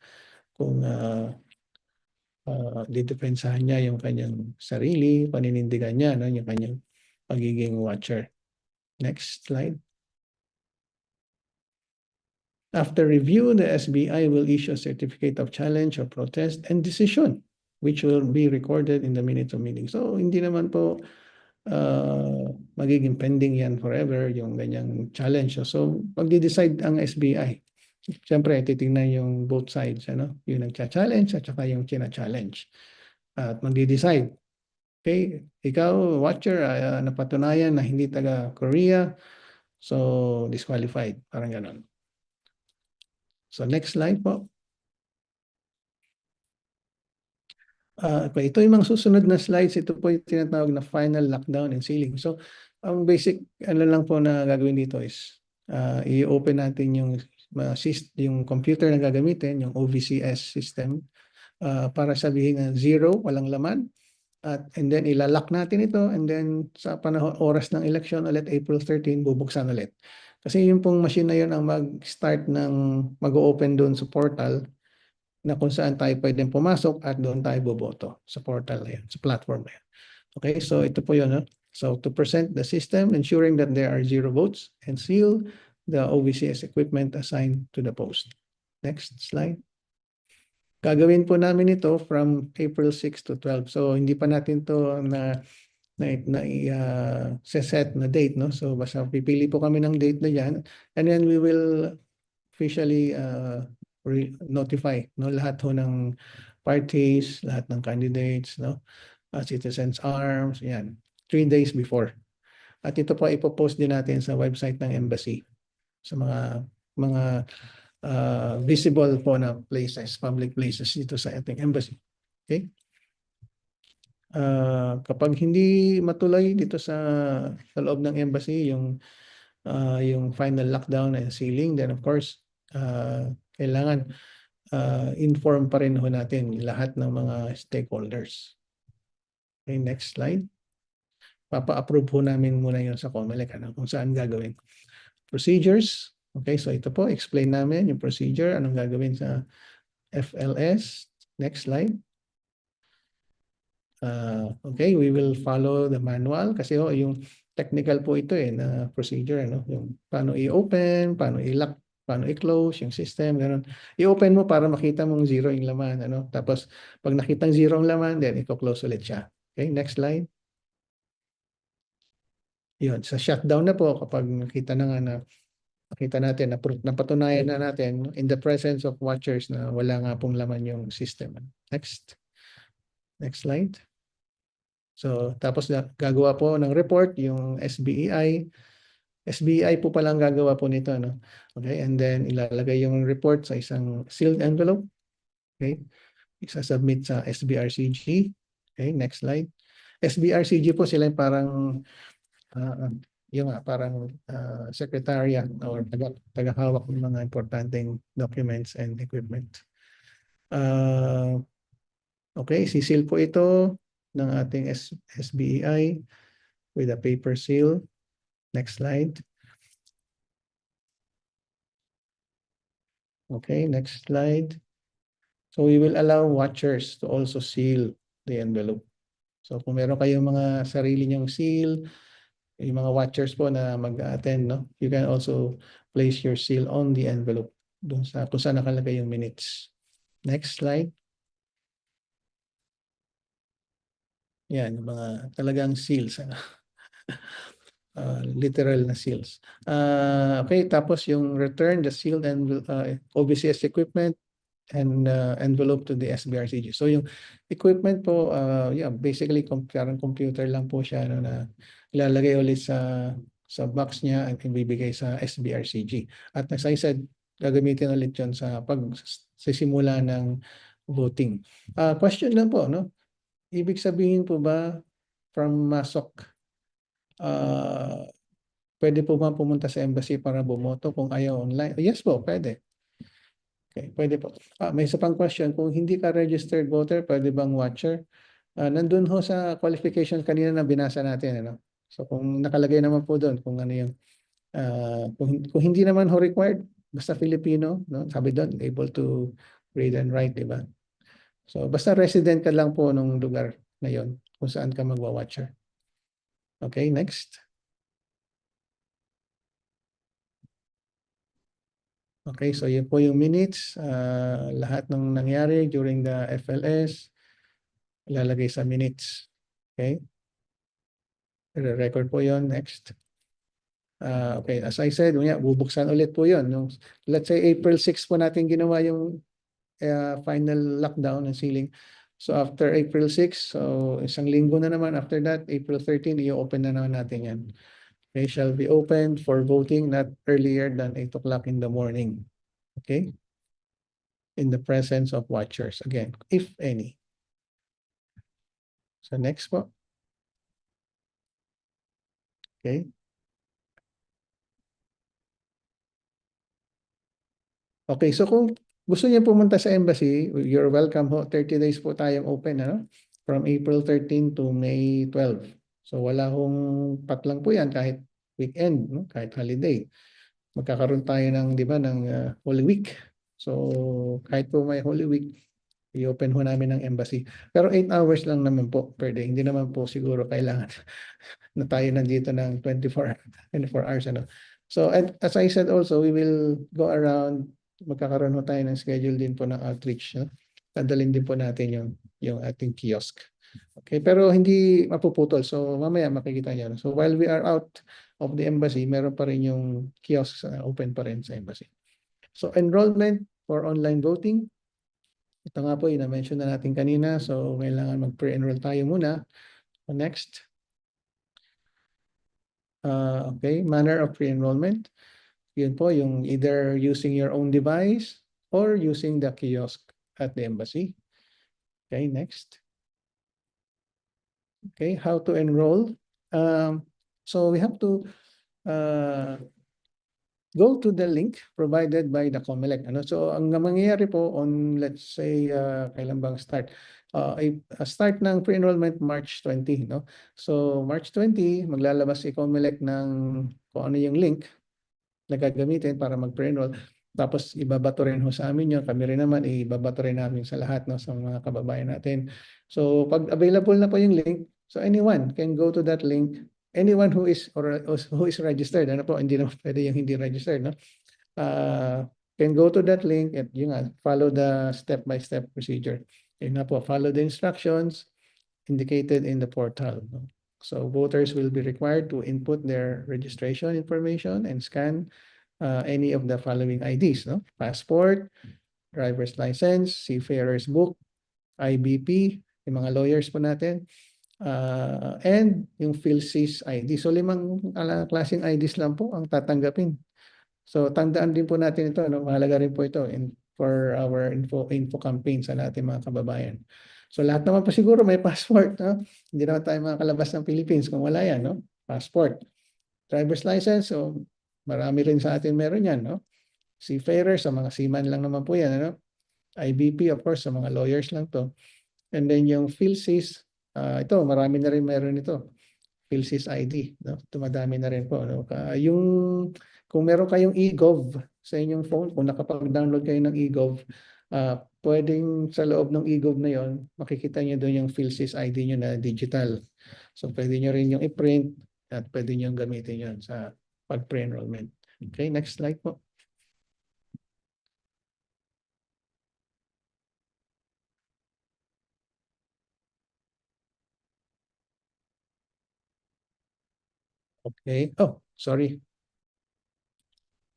didepensahan niya yung kanyang sarili, paninindigan niya, no, yung kanyang pagiging watcher. Next slide. After review, the SBI will issue a certificate of challenge or protest and decision, which will be recorded in the minutes of meeting. So, hindi naman po magiging pending yan forever, yung ganyang challenge. So, magdi-decide ang SBI. Siyempre, titingnan yung both sides, ano? Yung nagcha-challenge at saka yung china-challenge. At magdi-decide. Okay, ikaw, watcher, napatunayan na hindi taga-Korea, so disqualified. Parang ganon. So next slide po. Ito yung mga susunod na slides. Ito po yung tinatawag na final lockdown and sealing. So ang basic lang po na gagawin dito is i-open natin yung computer na gagamitin, yung OVCS system, para sabihin na 0, walang laman. And then ilalock natin ito, and then sa oras ng election ulit, April 13, bubuksan ulit. Kasi yung pong machine na yun ang mag-open doon sa portal na kung saan tayo pwedeng pumasok at doon tayo boboto sa portal na yun, sa platform na yun. Okay, so ito po yun. No? So to present the system, ensuring that there are 0 votes, and seal the OVCS equipment assigned to the post. Next slide. Gagawin po namin ito from April 6 to 12. So hindi pa natin to set na date, no? So basta pipili po kami ng date na yan, and then we will officially notify, no, lahat ho ng parties, lahat ng candidates, no, citizens arms, yan, 3 days before. At ito po ipopost din natin sa website ng embassy sa mga visible po na places, public places dito sa ating embassy. Okay? Kapag hindi matuloy dito sa loob ng embassy yung final lockdown and sealing, then of course kailangan inform pa rin ho natin lahat ng mga stakeholders. Okay, next slide. Papa-approve po namin muna yun sa COMELEC kung saan gagawin. Procedures. Okay, so ito po, explain namin yung procedure, anong gagawin sa FLS. Next slide. Okay, we will follow the manual kasi yung technical po ito na procedure, ano? Yung paano i-open, paano i-lock, paano i-close yung system, ganun. I-open mo para makita mong 0 yung laman, ano? Tapos pag nakitang 0 ang laman, then i-close ulit siya. Okay, next slide. Yun, sa shutdown na po kapag nakita na nga na nakita natin, napatunayan na natin in the presence of watchers na wala nga pong laman yung system. Next. Next slide. So, tapos gagawa po ng report yung SBEI. SBEI po palang gagawa po nito, no? Okay, and then ilalagay yung report sa isang sealed envelope. Okay, isa-submit sa SBRCG. Okay, next slide. SBRCG po sila yung parang secretariat or tagahawak ng mga importanteng documents and equipment. Okay, sisil po ito ng ating SBEI with a paper seal. Next slide. Okay, next slide. So we will allow watchers to also seal the envelope. So kung meron kayong mga sarili niyong seal, yung mga watchers po na mag-attend, no? You can also place your seal on the envelope doon sa kung saan nakalagay yung minutes. Next slide. Yan, yung mga talagang seals. Ano? Literal na seals. Okay, tapos yung return the sealed and OBCS equipment and envelope to the SBRCG. So yung equipment po, yeah, basically parang computer lang po siya no, na ilalagay ulit sa box niya at ibibigay sa SBRCG. At as I said, gagamitin ulit yun sa pagsisimula ng voting. Question lang po, no? Ibig sabihin po ba from Masok, pwede po ba pumunta sa embassy para bumoto kung ayaw online? Yes po, pwede. Okay, pwede po. May isa pang question. Kung hindi ka registered voter, pwede bang watcher? Nandun ho sa qualification kanina na binasa natin. Ano? So kung nakalagay naman po doon, kung ano yung, kung hindi naman ho required, basta Filipino, no? Sabi doon, able to read and write, di ba? So basta resident ka lang po nung lugar na yon kung saan ka magwa-watcher. Okay, next. Okay, so yun po yung minutes, lahat ng nangyari during the FLS, ilalagay sa minutes. Okay? Record po yon. Next. Okay, as I said, bubuksan ulit po yun. Let's say April 6 po natin ginawa yung final lockdown ng sealing. So after April 6, so isang linggo na naman after that, April 13, i-open na naman natin yan. They shall be opened for voting not earlier than 8 o'clock in the morning. Okay? In the presence of watchers, again, if any. So next po. Okay. Okay, so kung gusto niyo pumunta sa embassy, you're welcome ho. 30 days po tayong open, ano? From April 13 to May 12. So wala hong patlang po yan kahit weekend, no? Kahit holiday. Magkakaroon tayo ng, di ba, ng Holy Week. So kahit po may Holy Week, i-open ho namin ng embassy. Pero 8 hours lang naman po per day. Hindi naman po siguro kailangan na tayo nandito ng 24 hours. Ano? So as I said also, we will go around, magkakaroon ho tayo ng schedule din po ng outreach. No? Dadalhin din po natin yung ating kiosk. Okay, pero hindi mapuputol. So mamaya makikita niyo. So while we are out of the embassy, meron pa rin yung kiosk open pa rin sa embassy. So enrollment for online voting. Ito nga po, ina-mention na natin kanina. So, kailangan mag-pre-enroll tayo muna. Next. Okay, manner of pre-enrollment. Yun po, yung either using your own device or using the kiosk at the embassy. Okay, next. Okay, how to enroll. So, we have to go to the link provided by the COMELEC. Ano? So, ang mangyayari po on, let's say, kailan bang start? Start ng pre-enrollment March 20. No? So, March 20, maglalabas si COMELEC ng kung ano yung link na gagamitin para mag-pre-enroll. Tapos, ibabato rin ho sa amin yun. Kami rin naman, ibabato rin namin sa lahat, no, sa mga kababayan natin. So, pag available na po yung link, so anyone can go to that link. Anyone who is registered, ano po, hindi naman pwede yung hindi registered, no? Can go to that link at yun nga, follow the step-by-step procedure. Yun nga po, follow the instructions indicated in the portal. No? So voters will be required to input their registration information and scan any of the following IDs, no? Passport, driver's license, seafarer's book, IBP, yung mga lawyers po natin, and yung PhilSys ID. So 5 klaseng IDs lang po ang tatanggapin. So tandaan din po natin ito, no? Mahalaga rin po ito for our info campaign sa ating mga kababayan. So lahat naman po siguro may passport. No? Hindi naman tayo makakalabas ng Philippines kung wala yan. No? Passport. Driver's license, so marami rin sa atin meron yan. No? Seafarer, sa mga seaman lang naman po yan. Ano? IBP, of course, sa mga lawyers lang to. And then yung PhilSys, ito, marami na rin meron ito. PhilSys ID. No? Ito madami na rin po. No? Kung meron kayong eGov sa inyong phone, kung nakapag-download kayo ng eGov, pwedeng sa loob ng eGov na yon, makikita niyo doon yung PhilSys ID niyo na digital. So pwede niyo rin yung i-print at pwede niyo gamitin yon sa pag-pre-enrollment. Okay, next slide po. Okay. Oh, sorry.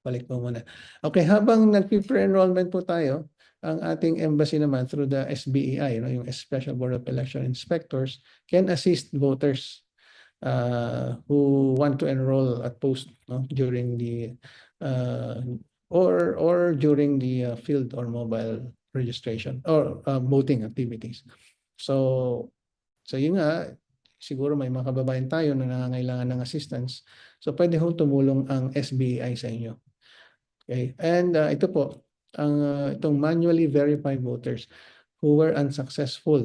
Balik po muna. Okay, habang nag-pre-enrollment po tayo, ang ating embassy naman through the SBEI, yung Special Board of Election Inspectors, can assist voters who want to enroll at post during the or during the field or mobile registration or voting activities. So yun nga, siguro may mga kababayan tayo na nangangailangan ng assistance. So pwede ho tumulong ang SBI sa inyo. Okay? And ito po, itong manually verified voters who were unsuccessful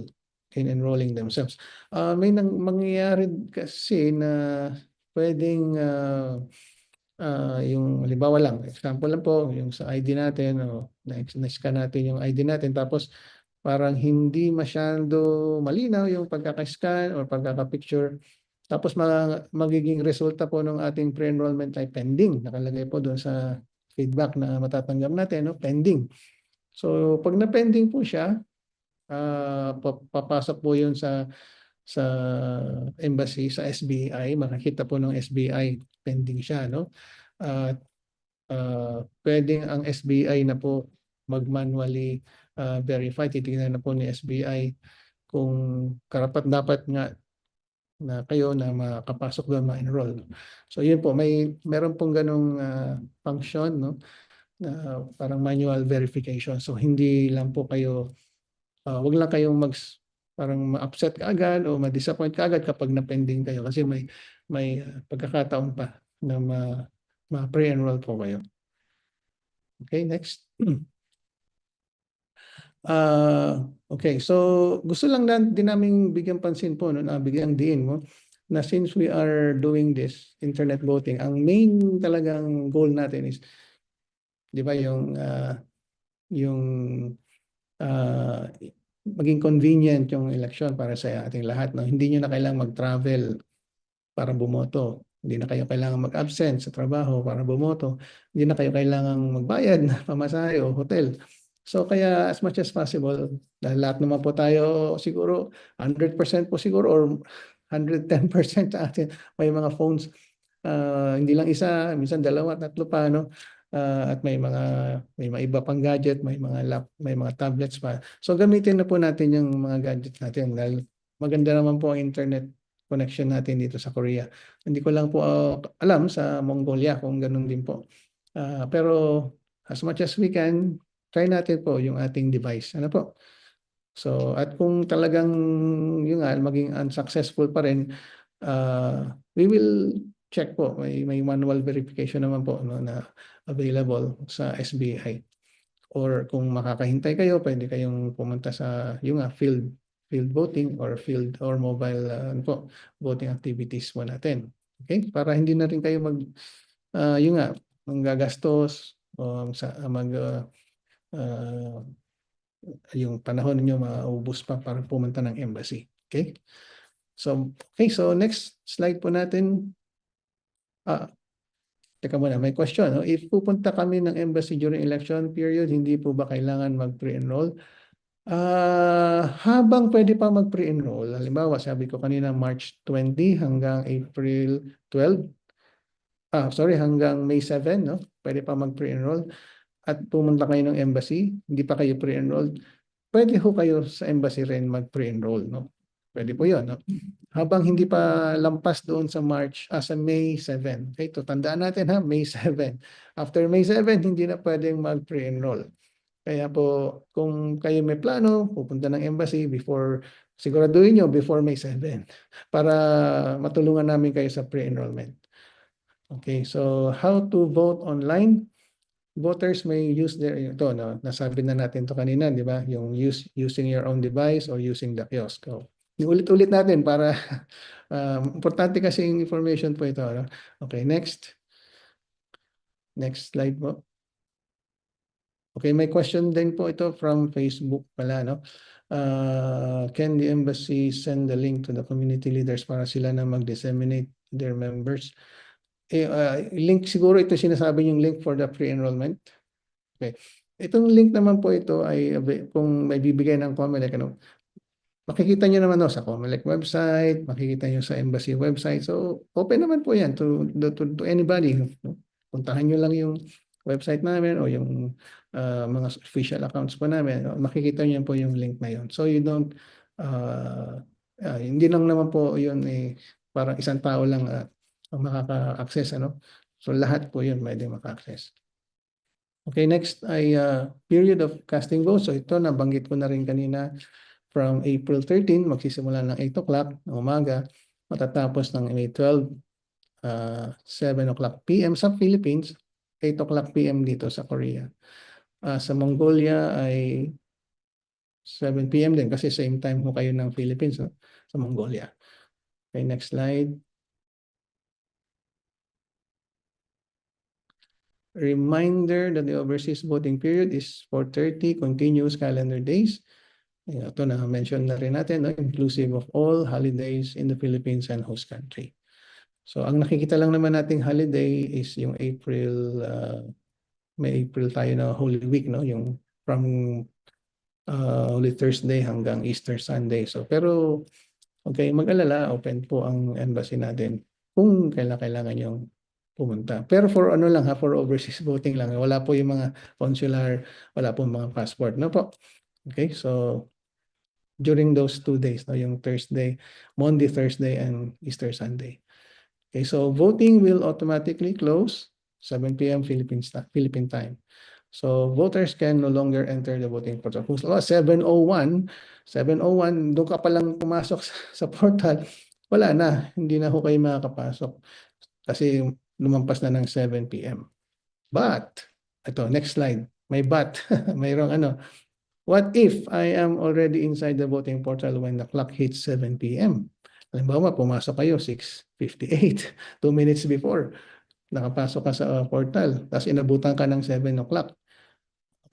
in enrolling themselves. May mangyayari kasi na pwedeng yung halimbawa lang, example lang po, yung sa ID natin, na-scan natin yung ID natin, tapos parang hindi masyado malinaw yung pagkaka-scan or pagkaka-picture. Tapos magiging resulta po ng ating pre-enrollment ay pending. Nakalagay po doon sa feedback na matatanggap natin, pending. So pag na-pending po siya, papasok po yun sa embassy, sa SBI, makikita po ng SBI pending siya, no? At pwedeng ang SBI na po mag-manually verify, titingnan na po ni SBI kung karapat dapat nga na kayo na makapasok doon, ma-enroll. So yun po, meron pong ganong function, no? Na parang manual verification. So hindi lang po kayo, wag lang kayong parang ma-upset kaagad o ma-disappoint kaagad kapag na-pending kayo kasi may pagkakataon pa na ma-pre-enroll po kayo. Okay, next. Okay, so gusto lang din namin bigyan pansin po, no, bigyan diin mo na since we are doing this internet voting, ang main talagang goal natin is, di ba, yung maging convenient yung election para sa ating lahat, no? Hindi nyo na kailangang mag-travel para bumoto. Hindi na kayo kailangan mag-absent sa trabaho para bumoto. Hindi na kayo kailangang magbayad na pamasahe o hotel. So kaya as much as possible, dahil lahat naman po tayo siguro 100% po siguro or 110% sa atin may mga phones, hindi lang isa, minsan dalawa, tatlo pa, no? At may mga iba pang gadget, may mga tablets pa. So gamitin na po natin yung mga gadget natin dahil maganda naman po ang internet connection natin dito sa Korea. Hindi ko lang po alam sa Mongolia kung ganun din po. Pero as much as we can, try natin po yung ating device. Ano po? So, at kung talagang yung maging unsuccessful pa rin, we will check po. May manual verification naman po, no, na available sa SBI. Or kung makakahintay kayo, pwede kayong pumunta sa yung field voting or field or mobile voting activities po natin. Okay? Para hindi na rin kayo manggagastos o yung panahon niyo maubos pa para pumunta ng embassy. Okay? So next slide po natin. Teka muna, may question. No? If pupunta kami ng embassy during election period, hindi po ba kailangan mag-pre-enroll? Habang pwede pa mag-pre-enroll, halimbawa sabi ko kanina March 20 hanggang April 12, hanggang May 7, no? Pwede pa mag-pre-enroll at pumunta kayo ng embassy, hindi pa kayo pre-enrolled, pwede ho kayo sa embassy rin mag-pre-enroll, no? Pwede po yun, no? Habang hindi pa lampas doon sa sa May 7. Okay, to tandaan natin May 7. After May 7, hindi na pwedeng mag-pre-enroll. Kaya po, kung kayo may plano, pupunta ng embassy siguraduhin nyo before May 7 para matulungan namin kayo sa pre-enrollment. Okay, so how to vote online? Voters may use nasabi na natin to kanina, di ba? Yung using your own device or using the kiosk. So, ulit-ulit natin para importante kasi yung information po ito. No? Okay, next slide po. Okay, may question din po ito from Facebook pala, no? Can the embassy send the link to the community leaders para sila na mag-disseminate their members? Link siguro ito sinasabi yung link for the pre-enrollment. Okay. Itong link naman po ito ay kung may bibigay ng COMELEC, ano, makikita nyo naman sa COMELEC website, makikita nyo sa embassy website. So, open naman po yan to anybody. No? Puntahan nyo lang yung website namin o yung mga official accounts po namin. Makikita nyo po yung link na yun. So, you don't, hindi lang naman po yun parang isang tao lang ang makaka-access. Ano? So, lahat po yun pwede maka-access. Okay, next ay period of casting votes. So, ito nabanggit ko na rin kanina. From April 13, magsisimula ng 8 o'clock ng umaga, matatapos ng May 12, 7 o'clock p.m. sa Philippines, 8 o'clock p.m. dito sa Korea. Sa Mongolia ay 7 p.m. din kasi same time ho kayo ng Philippines, no? Sa Mongolia. Okay, next slide. Reminder that the overseas voting period is for 30 continuous calendar days. Ito na-mention na rin natin, no? Inclusive of all holidays in the Philippines and host country. So, ang nakikita lang naman nating holiday is yung April, may April tayo na Holy Week, no? Yung from Holy Thursday hanggang Easter Sunday. So, pero, okay, mag-alala, open po ang embassy natin kung kailangan yung pumunta. Pero for ano lang ha, for overseas voting lang. Wala po yung mga consular, wala po mga passport, no po? Okay, so, during those 2 days, no, yung Thursday, Monday, Thursday, and Easter Sunday. Okay, so voting will automatically close 7 p.m. Philippine time. So voters can no longer enter the voting portal. Kung 7:01, doon ka palang pumasok sa portal, wala na, hindi na ho kayo makakapasok kasi lumampas na ng 7 p.m. But, ito, next slide, may but, mayroong ano, what if I am already inside the voting portal when the clock hits 7 p.m.? Halimbawa, pumasok kayo 6:58, 2 minutes before. Nakapasok ka sa portal, tapos inabutan ka ng 7 o'clock.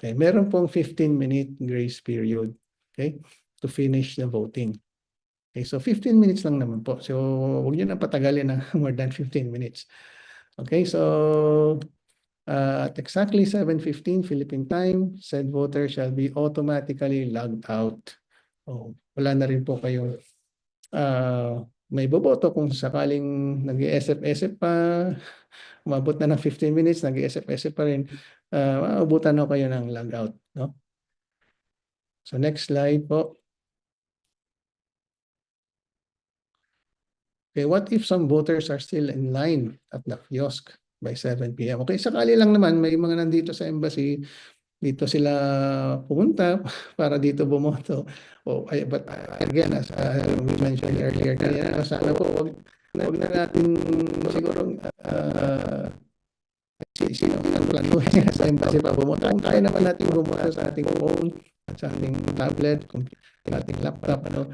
Okay, meron pong 15-minute grace period, okay, to finish the voting. Okay, so 15 minutes lang naman po. So, huwag nyo na patagalin ng more than 15 minutes. Okay, so at exactly 7:15 Philippine time, said voter shall be automatically logged out. Oh, wala na rin po kayong may boboto kung sakaling nag-iSF-SF pa, umabot na ng 15 minutes, nag-iSF-SF pa rin, maabutan na kayo ng logout. No? So next slide po. Okay, what if some voters are still in line at the kiosk by 7 p.m.? Okay, sakali lang naman, may mga nandito sa embassy, dito sila pumunta para dito bumoto. But again, as we mentioned earlier, kaya sana po wag na natin siguro sino ang planuhin sa embassy pa bumoto. Kung kaya naman natin bumoto sa ating phone, sa ating tablet, sa ating laptop, ano.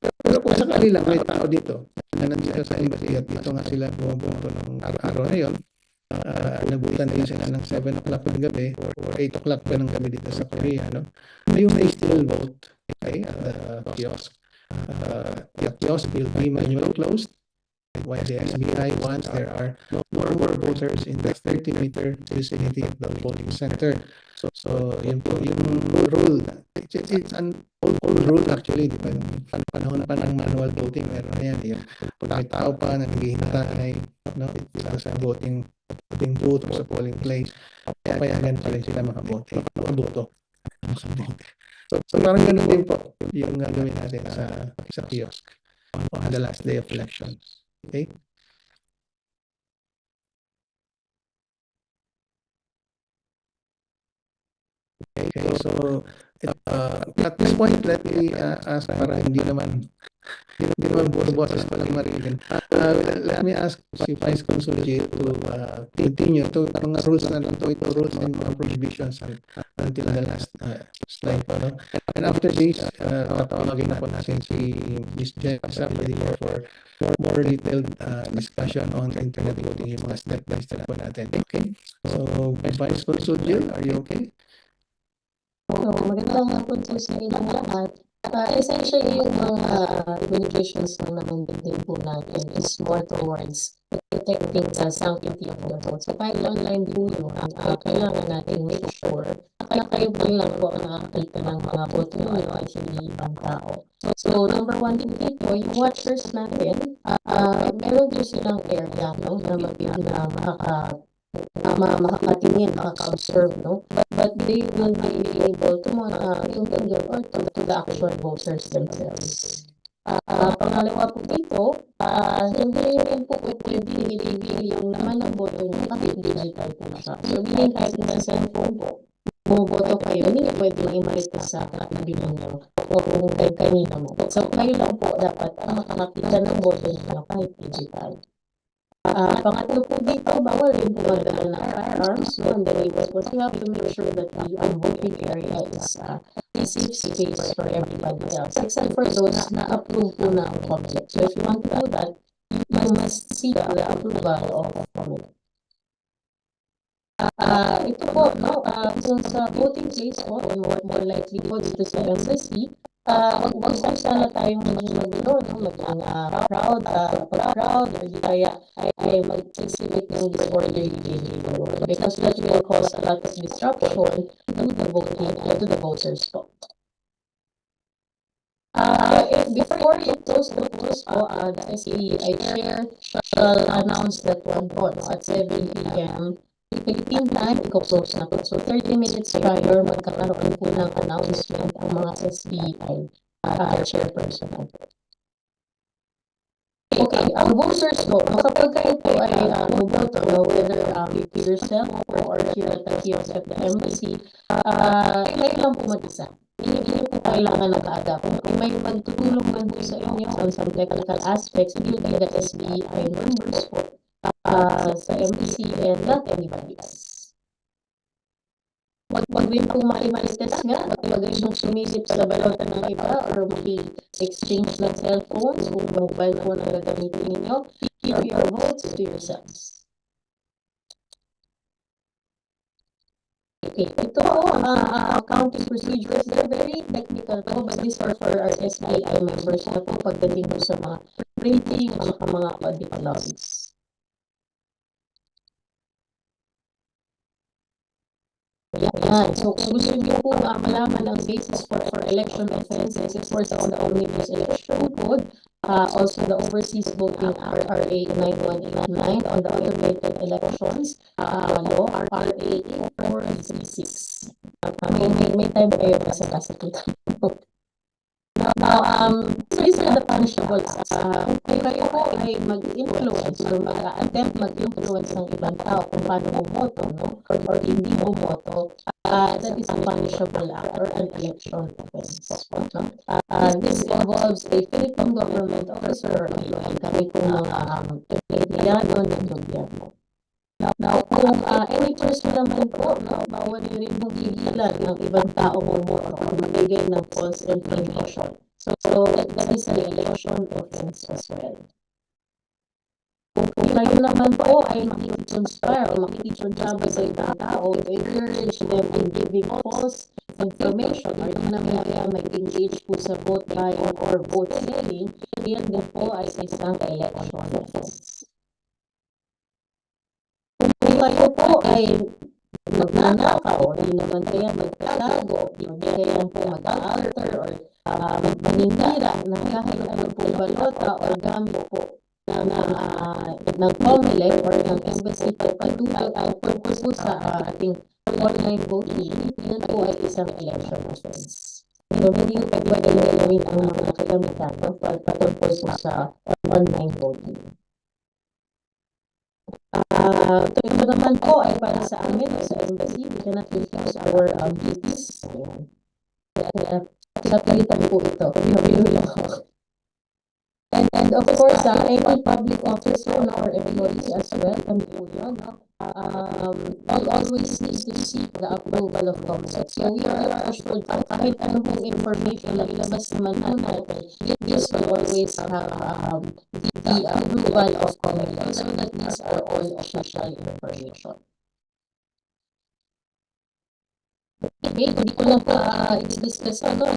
Pero kung sakali lang may tao dito na nandito sa embassy at dito nga sila bumoto ng araw na yun, nabutan din sila ng 7 o'clock ng gabi or 8 o'clock pa ng gabi dito sa Korea, no? May still vote, okay, at the kiosk. The kiosk will be manually closed while the SBI wants there are no more voters in the 30-meter vicinity of the voting center. So yun po yung rule. It's an old rule actually, di ba? Panahon pa ng manual voting, meron na yan. Pag may tao pa na naghihintay, no, sa voting booth o sa polling place, papayagan pa rin sila makaboto. So parang ganun din po yung gagawin natin sa kiosk on the last day of elections. Okay? Okay, so at this point, let me ask para hindi naman puro boses pa lang marinig. Let me ask si Vice Consul G to continue to mga rules na lang to, ito rules and mga prohibitions until the last slide pa, no? And after this, tatawagin na po natin si Ms. Jessa for more detailed discussion on internet voting, yung mga step by step po natin. Okay? So, Vice Consul Jill, are you okay? So, magandang hapon po sa inyo lahat. Essentially, yung mga communications lang naman din po natin is more towards protecting the sanctity of the vote. So, kahit online po yun, kailangan natin make sure na kayo po lang po ang nakakita ng mga boto nyo at hindi ibang tao. So, number one din dito, yung watchers natin, meron din silang area, no, na makakatingin, makaka-observe, no? But they will be able to tumingin or to the actual voters themselves. Pangalawa po dito, hindi rin po pwede i-reveal yung naman ng boto nyo kahit digital po siya. So, meaning kahit sa cellphone po, bumoboto kayo, hindi pwede i-marita sa katabi ninyo o kung kanina mo. So, kayo lang po dapat makakita ng boto nyo kahit digital. Pangatlo po dito, bawal rin po magdala ng firearms. So, and the labels, but you have to make sure that the voting area is a safe space for everybody else, except for those na approve po ng public. So, if you want to do that, you must seek the approval of the public. Ito po, no, kung sa voting place po, more likely po dito sa embassy, huwag sana tayong maging magulo, no? Maging proud, pag-proud, or di kaya ay mag-exhibit ng disorderly behavior. Because that will cause a lot of disruption to the voting and to the voters po. Before you close the polls po, the SBI chair shall announce that one po, no, at 7 p.m. Philippine time, i-close na po. So, 30 minutes prior, magkakaroon po ng announcement ang mga SBI chairperson. Okay, ang voters po, kapag kayo po ay boto, whether with yourself or here at the kiosk at the embassy, kayo lang po mag-isa. Hindi po kailangan naka-adapt. Kung may magtutulong man po sa inyo on some technical aspects, it will be the SBI members po sa embassy and not anybody else. Wag din po makimalites nga, wag yung sumisip sa balota ng iba or maki-exchange ng cellphones kung mobile phone ang gagamitin ninyo. Keep your votes to yourselves. Okay, ito po, counting procedures, they're very technical po, but these are for our SBI members na po pagdating po sa mga printing o sa mga audit logs. Yan. So, kung gusto niyo po malaman ang basis for election offenses, of course, on the Omnibus Election Code, also the Overseas Voting Act, RA 9189, on the Automated Elections Law, RA 8436. May time kayo sa kita. Now, so these are the punishables. Kung kayo po ay mag-influence or mag-attempt mag-influence ng ibang tao kung paano bumoto, no? Or hindi bumoto, that is a punishable act or an election offense. No? This involves a Philippine government officer or kami po mga empleyado ng gobyerno. Now, kung any person naman po, no, bawal rin pong pigilan ng ibang tao bumoto o magbigay ng false information. So that is an election offense as well. Kung kayo naman po ay makikipag-conspire o makikipag-conspire sa ibang tao to encourage them in giving false information or yung naman kaya mag-engage po sa vote buying or vote selling, yan din po ay isang election offense. Kung kayo po ay magnanakaw, hindi naman kaya magtatago, hindi kaya po mag-alter or maninira na kahit ano po balota or gamit po ng COMELEC or ng embassy pagpatuloy ang purpose po sa ating online voting, yan po ay isang election offense. So, hindi po pwede gawin ang mga kagamitan patungkol po sa online voting. Ito naman po ay para sa amin sa embassy, we cannot refuse our duties. Sa pilitan po ito. And of course, any public officer or employees as well, kami po yun. always need to seek the approval of Congress. So we are assured na kahit anong information na ilabas naman po natin, this will always have the approval of Congress. So that these are all official information. Okay, hindi ko na i-discuss no?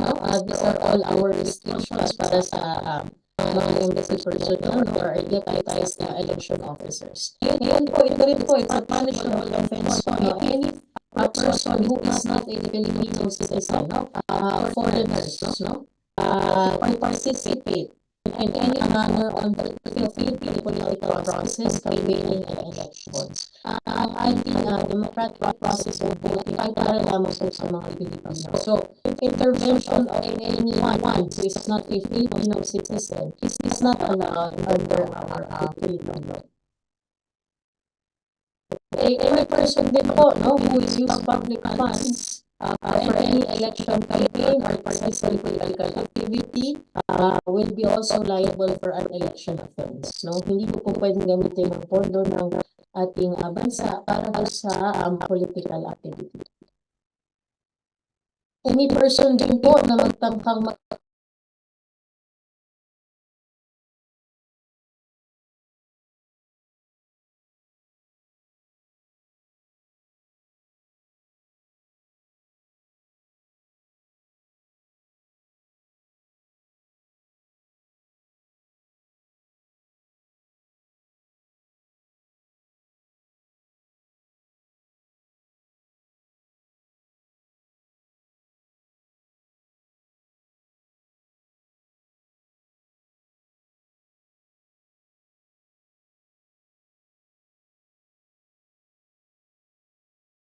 These are all our restrictions para sa mga embassy personnel or deputized na election officers. Ngayon po, ito rin po, it's a punishable offense po. Any person who is not a Filipino citizen, foreigners, to participate in any manner on the Philippine political process, campaigning, and elections. Ang ating democratic process of voting ay para lamang po sa mga Pilipino. So, intervention of anyone who is not a Filipino citizen is not allowed under our Philippine law. Any person din po who is use public funds for any election campaign or participate in political activity will be also liable for an election offense. Hindi po pwedeng gamitin ang pondo ng ating bansa para po sa political activity. Any person din po na magtangkang